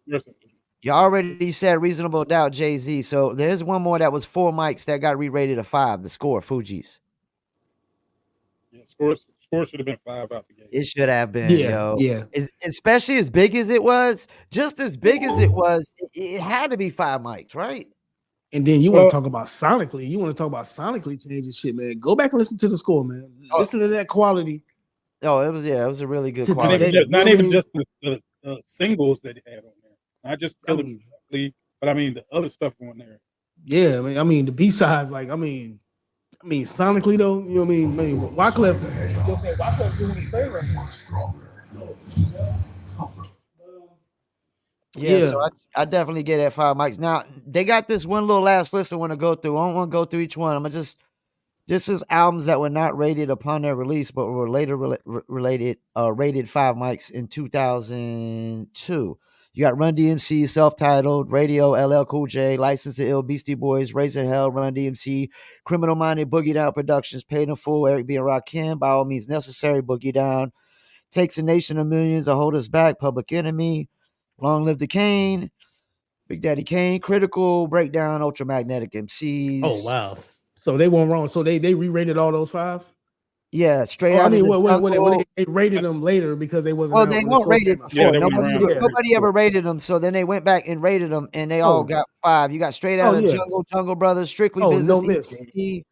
You already said Reasonable Doubt, Jay-Z. So there's one more that was 4 mics that got re-rated a 5. The Score, Fugees. Yeah, Score should have been 5 out the gate. It should have been, yo. Yeah. Especially as big as it was, just as big as it was, it had to be 5 mics, right? And then you want to talk about sonically. You want to talk about sonically changing shit, man. Go back and listen to the Score, man. Listen to that quality. Oh, it was a really good quality. Not even just the singles that they had on there. Not just Killer Be, but I mean the other stuff on there. Yeah, I mean the B-sides, like I mean sonically though, you know what I mean? Wyclef doing his thing right now. Yeah, so I definitely get that 5 mics. Now they got this one little last list I want to go through. I don't want to go through each one. I'm gonna this is albums that were not rated upon their release, but were later rated 5 mics in 2002. You got Run DMC, self-titled, Radio, LL Cool J, License to Ill, Beastie Boys, Raising Hell, Run DMC, Criminal Minded, Boogie Down Productions, Paid in Full, Eric B. and Rakim, By All Means Necessary, Boogie Down, Takes a Nation of Millions to Hold Us Back, Public Enemy, Long Live the Kane, Big Daddy Kane, Critical, Breakdown, Ultramagnetic MCs. Oh, wow. So they weren't wrong. So they re-rated all those 5s? Yeah, straight out. I mean, when they rated them later because they wasn't. Well, they weren't rated before. Nobody ever rated them. So then they went back and rated them, and they all got 5. You got Straight Out of Jungle Brothers, Strictly Business, No Miss. The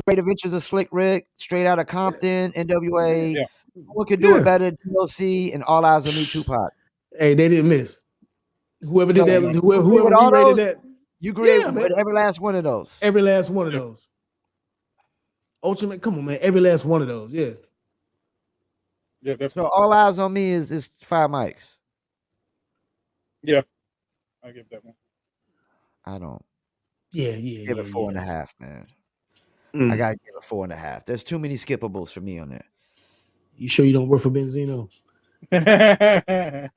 Great Adventures of Slick Rick, Straight Out of Compton, NWA. What could do it better? DLC and All Eyes on Me, Tupac. Hey, they didn't miss. Whoever did that, whoever rated that, you agree with every last one of those. Every last one of those. Ultimate, come on, man. Every last one of those, yeah. Yeah, definitely. So All Eyes on Me is 5 mics. Yeah, I give that one. I don't. Yeah. Give it 4.5, man. I gotta give it 4.5. There's too many skippables for me on there. You sure you don't work for Benzino? I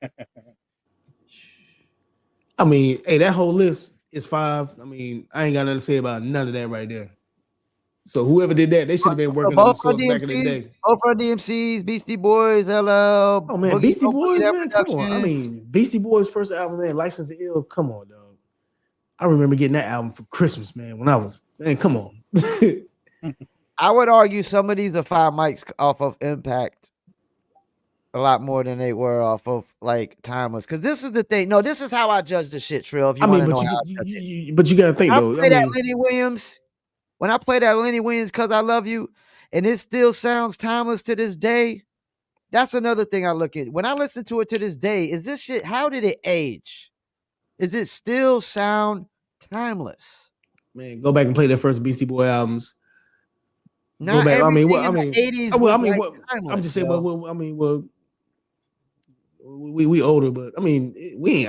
mean, hey, that whole list is 5. I mean, I ain't got nothing to say about none of that right there. So whoever did that, they should have been So working on the both for source back in the DMCs, day. both for DMCs, Beastie Boys, LL, Oh man, Boogie Beastie Boogie, Boys, that man, come on. I production. mean, Beastie Boys' first album, man, License to Ill. Come on, dog. I remember getting that album for Christmas, man. When I was, man, come on. I would argue some of these are 5 mics off of Impact a lot more than they were off of like Timeless. Because this is the thing. No, this is how I judge the shit, Trill. If you I want mean, to know but how I you, judge you, it. you, but you got to think I though. play I that mean, Lenny Williams. When I play that Lenny Williams, Cause I Love You, and it still sounds timeless to this day. That's another thing I look at. When I listen to it to this day, is this shit, how did it age? Is it still sound timeless? man, go back and play their first Beastie Boy albums. Go Not back. I mean, everything what? I in mean, the 80s well, was I mean, like what? timeless. I'm just saying. Yo. Well, I mean, well, we older, but I mean,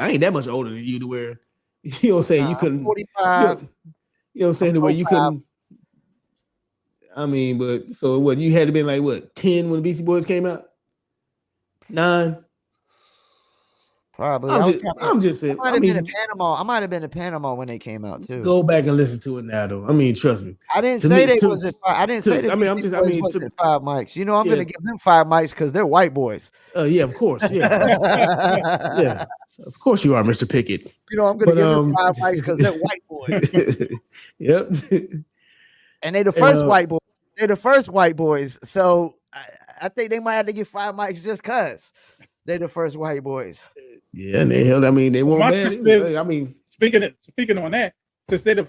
I ain't that much older than you to where you know what I'm saying you I'm couldn't. 45. You know what I'm saying the way you 45. couldn't. I mean, but so what? You had to be like what 10 when the Beastie Boys came out? 9. Probably. I'm just saying. I might I have been in mean, Panama. I might have been in Panama when they came out too. go back and listen to it now, though. I mean, trust me. I didn't To say me, they to, wasn't. I didn't say to the I mean, I'm Beastie just. I Boys mean, to wasn't 5 mics. You know, I'm yeah, gonna give them 5 mics because they're white boys. yeah, of course, yeah, of course you are, Mr. Pickett. You know, I'm gonna But give them 5 mics because they're white boys. Yep. And they the And, first white boys. They're the first white boys. So I think they might have to get 5 mics just cause they're the first white boys. yeah, and they held. I mean, they weren't My bad. question is, I mean, speaking on that, since they're the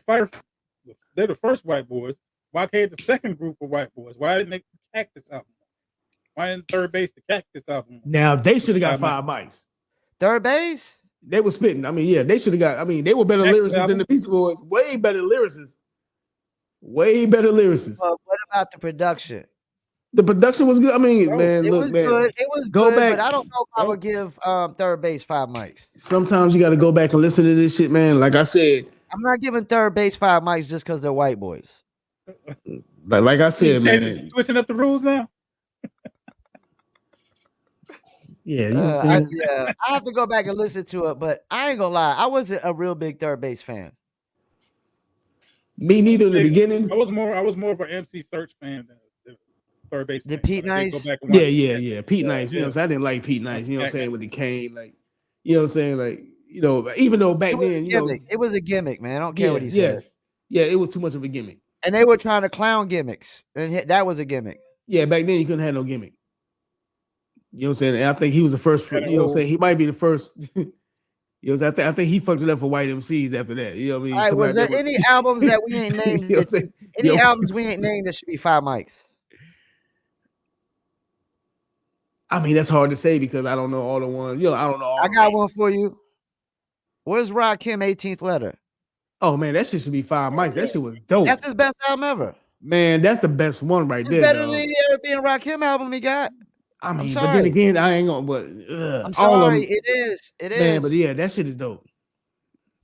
first white boys, why can't the second group of white boys? Why didn't they the Cactus album? Why didn't Third Base the Cactus album? now they should have got 5 mics. Third Base? They were spitting. I mean, yeah, they should have got. I mean, they were better lyricists than the Beastie Boys. Way better lyricists. Way better lyricists. Well, what about the production? The production was good. I mean, man, it look, was man. good. It was go good, back. but I don't know if I would give Third Base 5 mics. Sometimes you got to go back and listen to this shit, man. Like I said, I'm not giving Third Base 5 mics just because they're white boys. like I said, man. Switching up the rules now. Yeah, you know what I'm saying? I have to go back and listen to it, but I ain't gonna lie, I wasn't a real big Third Base fan. Me neither in the beginning. I was more of an MC Search fan than the Third Base. Did Pete Nice? Yeah. Pete Nice. You know what I'm saying? I didn't like Pete Nice. You know what I'm saying? With the cane, like, you know what I'm saying? Like, you know, even though back then, you know, it was a gimmick, man. I don't care what he said. Yeah, it was too much of a gimmick. And they were trying to clown gimmicks, and that was a gimmick. Yeah, back then you couldn't have no gimmick. You know what I'm saying? And I think he was the first. You know what I'm saying? He might be the first. You know, I think he fucked it up for white MCs after that. You know what I mean? All right, was there any albums that we ain't named? You know any albums we ain't named that should be 5 mics? I mean, that's hard to say because I don't know all the ones. You know, I don't know. I got one for you. Where's Rakim 18th Letter? Oh man, that shit should be 5 mics. That shit was dope. That's his best album ever. Man, that's the best one right there. It's better than any European Rakim album he got. I mean, but then again, I ain't gonna. But I'm sorry, it is. It is. Man, but yeah, that shit is dope.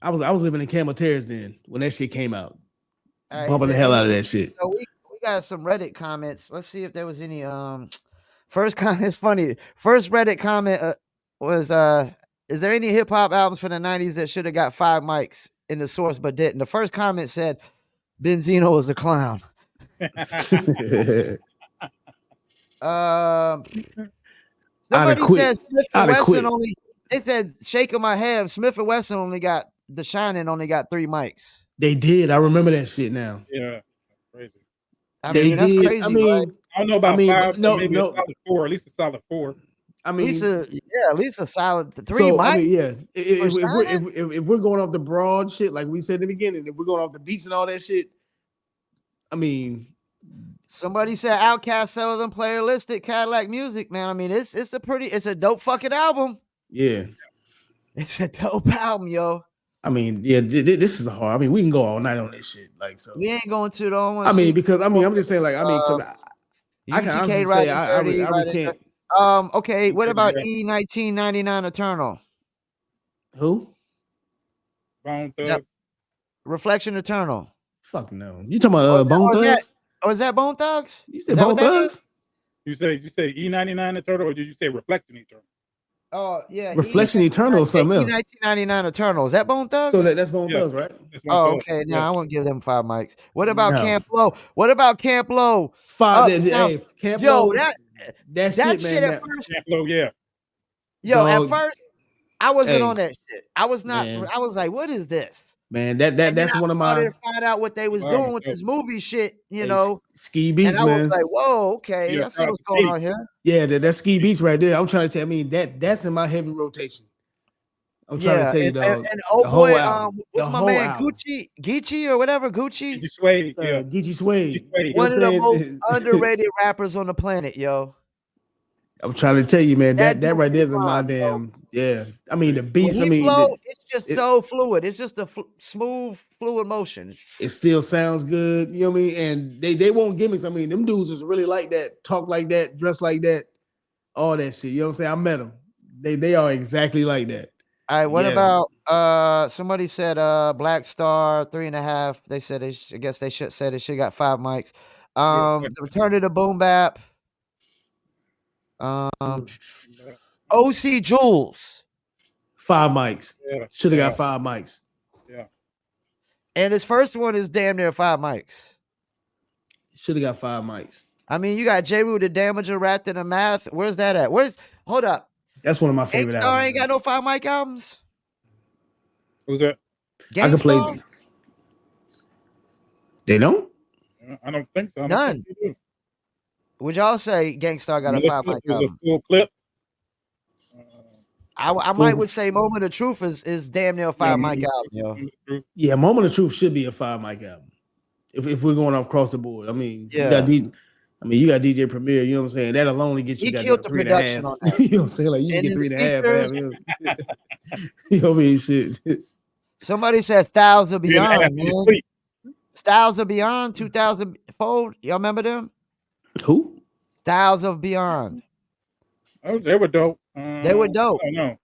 I was living in Camel Terrace then when that shit came out. Bumping the hell out of that shit. So we got some Reddit comments. Let's see if there was any. First comment is funny. First Reddit comment was is there any hip hop albums from the 90s that should have got 5 mics in the source but didn't? The first comment said Benzino was a clown. Somebody said Smith and Wesson only. They said shaking my head. Smith and Wesson only got The Shining only got 3 mics. They did. I remember that shit now. Yeah, crazy. I mean, that's crazy. I mean, right? I don't know about 5. No, maybe a solid 4. At least a solid 4. I mean, at least a solid 3 so, mics. I mean, yeah. If we're going off the broad shit, like we said in the beginning, if we're going off the beats and all that shit, I mean. Somebody said Outkast sell them playlistic Cadillac music, man. I mean, it's a dope fucking album. Yeah. It's a dope album, yo. I mean, yeah, this is a hard. I mean, we can go all night on this shit. Like, so we ain't going to though. I mean, because I'm just saying, like, I mean, because I can honestly say I really can't. Okay, what about E1999 Eternal? Who? Bone Thugs. Yep. Reflection Eternal. Fuck no. You talking about Bone Thugs? Was that Bone Thugs? You said Bone Thugs? You say E99 Eternal, or did you say Reflection Eternal? Oh yeah, Reflection Eternal or something else. E1999 Eternal. Is that Bone Thugs? So that's Bone Yeah. Thugs, right? That's one Oh, thug. okay. Yeah. Now I won't give them 5 mics. What about No. Camp Low? What about Camp Low? Five. Now, Hey, Camp yo, Low, that that shit shit, man. at first. Camp Low, yeah. Yo, at Dog, first, I wasn't hey, on that shit. I was not. man. I was like, what is this? Man, And then that's I one of started my to find out what they was Wow, doing with dope. this movie shit, you hey, know. ski And beats, I was man. like, whoa, okay, Yeah, I see shout out what's to going Katie. on here. Yeah, that's ski beats right there. I'm trying to tell. I mean, that's in my heavy rotation. I'm trying to Yeah, tell you, and dog. oh The whole boy, album. what's The my whole man album. Gucci or whatever Gucci? Gigi Suede, yeah. Geechee Suede. Gigi Suede. You know One what of the I'm most saying? underrated rappers on the planet, yo. I'm trying to tell you, man. That That dude right can there's in my rhyme, yo. damn. Yeah. I mean, the When beats. I he mean, flow, it's just it- so fluid. It's just a smooth, fluid motion. it still sounds good. You know what I mean? And they won't give me. I mean, them dudes is really like that, talk like that, dress like that, all that shit. You know what I'm saying? I met them. They are exactly like that. All right, what Yes. about somebody said Black Star 3.5. They said I guess they should said it should got 5 mics. The Return of the Boom Bap. OC Jules. 5 mics. Yeah. Should have yeah. got 5 mics. Yeah. And his first one is damn near 5 mics. Should have got 5 mics. I mean, you got J. Rue, the Damager, Rat to the Math. Where's that at? Hold up. That's one of my favorite Gangstar albums. ain't got no 5 mic albums. Who's that? I can play. Gangstar? They don't? I don't think so. I don't None. think they do. Would y'all say Gangstar got a 5 mic There's a album? full clip. I might would say Moment of Truth is damn near a 5 mic album, yo. Yeah, Moment of Truth should be a 5 mic album. If we're going across the board. I mean, Yeah. you got DJ Premier, you know what I'm saying? That alone to get you He got killed the 3.5. production on that. You know what I'm saying? Like you should And get in the 3.5. features- You know? You know what I mean? Shit. Somebody said Styles of Yeah, Beyond, after you man. sleep. Styles of Beyond 2004. Y'all remember them? Who? Styles of Beyond. Oh, they were dope. They were dope. I don't know.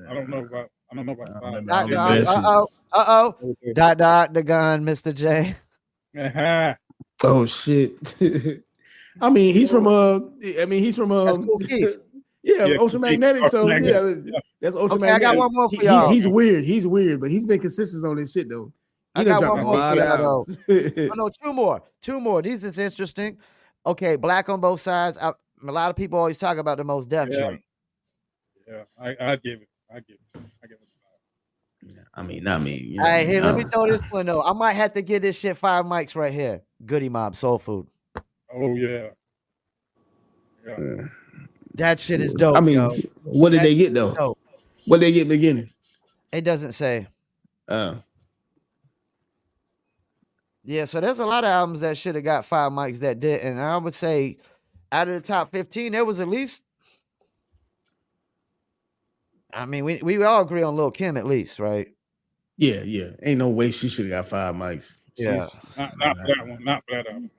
I don't know about. I don't know about the remember. five. I remember that shit. Uh-oh. Dot the gun, Mr. J. Uh-huh. Oh shit. I mean, he's from That's Cool Keith. yeah, Yeah, Ocean Cool Keith. Magnetic. So Ocean yeah, Magnetic. that's Ocean Okay, I Magnetic. got one more for y'all. He's weird. He's weird, but he's been consistent on this shit though. He I done got dropped one a more lot for of y'all, albums. Oh, no, two more. These is interesting. Okay, Black on Both Sides. A lot of people always talk about the Most Def joint. Yeah, I give it. I mean, not me. You know, All right, here, let me throw this one though. I might have to give this shit 5 mics right here. Goody Mob, Soul Food. Oh yeah. That shit is dope. I mean, yo. what did That they get though? dope. What did they get in the beginning? It doesn't say. Yeah, so there's a lot of albums that should have got 5 mics that did, and I would say out of the top 15, there was at least. I mean, we all agree on Lil' Kim at least, right? Yeah. Ain't no way she should have got 5 mics. Yeah. Not for that one. Not for that album.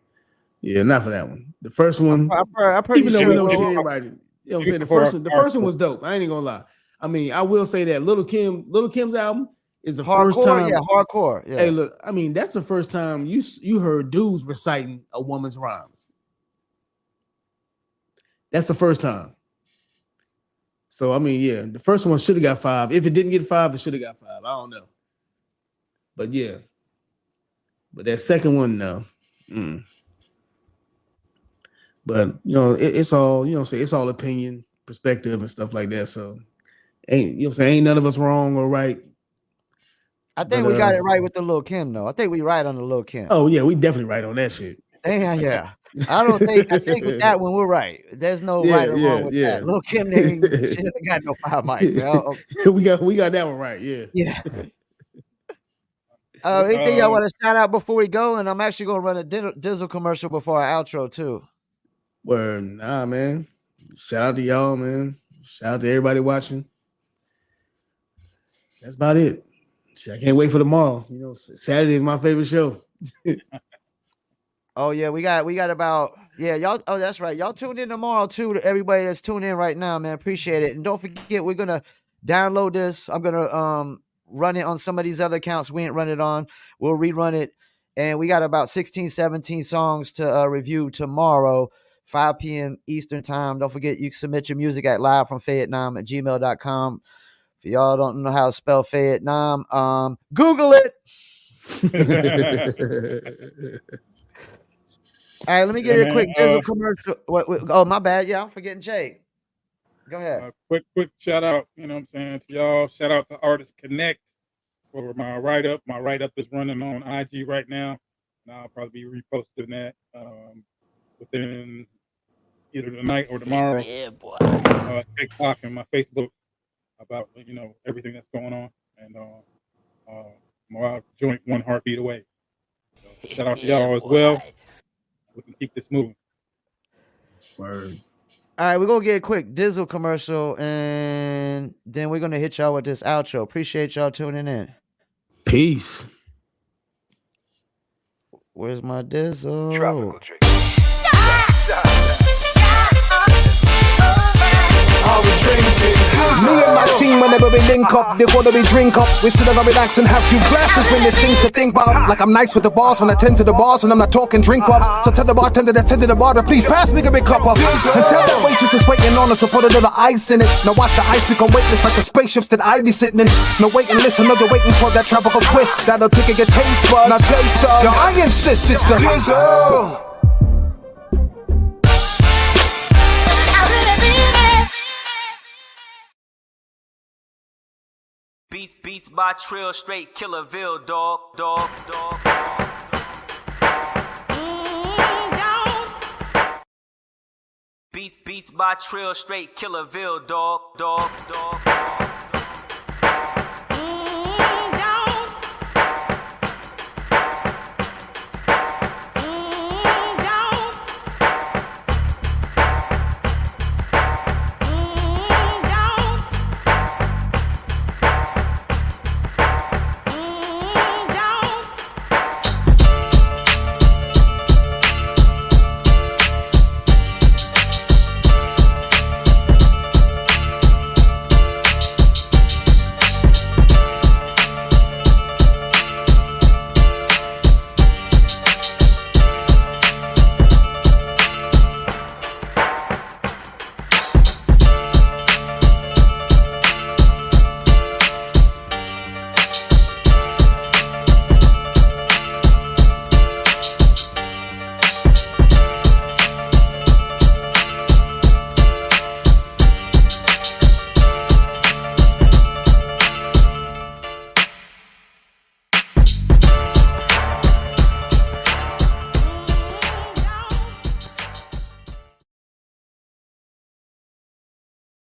Yeah, not for that one. The first one, I'm pretty even though sure. we know she ain't right. You know what I'm saying? The first one was dope. I ain't even gonna lie. I mean, I will say that Lil' Kim's album is the first time. Yeah, hardcore. Yeah. Hey, look, I mean, that's the first time you heard dudes reciting a woman's rhymes. That's the first time. So I mean, yeah, the first one should have got 5. If it didn't get 5, it should have got 5. I don't know. But yeah. But that second one, no. But you know, it's all, you know what I'm saying, it's all opinion, perspective, and stuff like that. So ain't, you know what I'm saying, ain't none of us wrong or right. I think we got it right with the Lil' Kim, though. I think we right on the Lil' Kim. Oh yeah, we definitely right on that shit. Yeah. I think with that one we're right. There's no right or wrong with that. Lil' Kim should have got no 5 mics. we got that one right. Yeah. Yeah. Anything y'all want to shout out before we go? And I'm actually going to run a Dizzle commercial before our outro too. Well, nah, man. Shout out to y'all, man. Shout out to everybody watching. That's about it. I can't wait for tomorrow. You know, Saturday is my favorite show. Oh yeah, we got about y'all. Oh, that's right. Y'all tune in tomorrow too. To everybody that's tuning in right now, man, appreciate it. And don't forget, we're gonna download this. I'm gonna run it on some of these other accounts we ain't run it on. We'll rerun it, and we got about 16, 17 songs to review tomorrow 5 p.m. Eastern time. Don't forget, you can submit your music at livefromfayettenam@gmail.com. If y'all don't know how to spell Fayettenam, Google it. All right, let me get a quick Dizzle commercial. Oh, my bad. Yeah, I'm forgetting Jay. Go ahead. Quick shout out, you know what I'm saying, to y'all. Shout out to Artists Connect for my write-up. My write-up is running on IG right now, and I'll probably be reposting that within either tonight or tomorrow. Yeah, boy. TikTok and my Facebook about, you know, everything that's going on. And our joint one heartbeat away. So shout out to y'all as well. We can keep this moving. Word. All right, we're going to get a quick Dizzle commercial, and then we're going to hit y'all with this outro. Appreciate y'all tuning in. Peace. Where's my Dizzle? Tropical trick. Me and my team, whenever we link up, they gonna be drink up. We sit down and relax and have few glasses when there's things to think about. Like I'm nice with the boss when I tend to the bars and I'm not talking drink ups. So tell the bartender that's tending the bar to please pass me a big cup up. And tell that waitress is waiting on us to put a little ice in it. Now watch the ice become weightless like the spaceships that I be sitting in. Now wait and listen, no, they're waiting for that tropical twist that'll tickle your taste buds. Now tell you some, yo, I insist it's the Dizzle. Beats by Trill, straight Killerville, dog. Beats by Trill, straight Killerville, dog.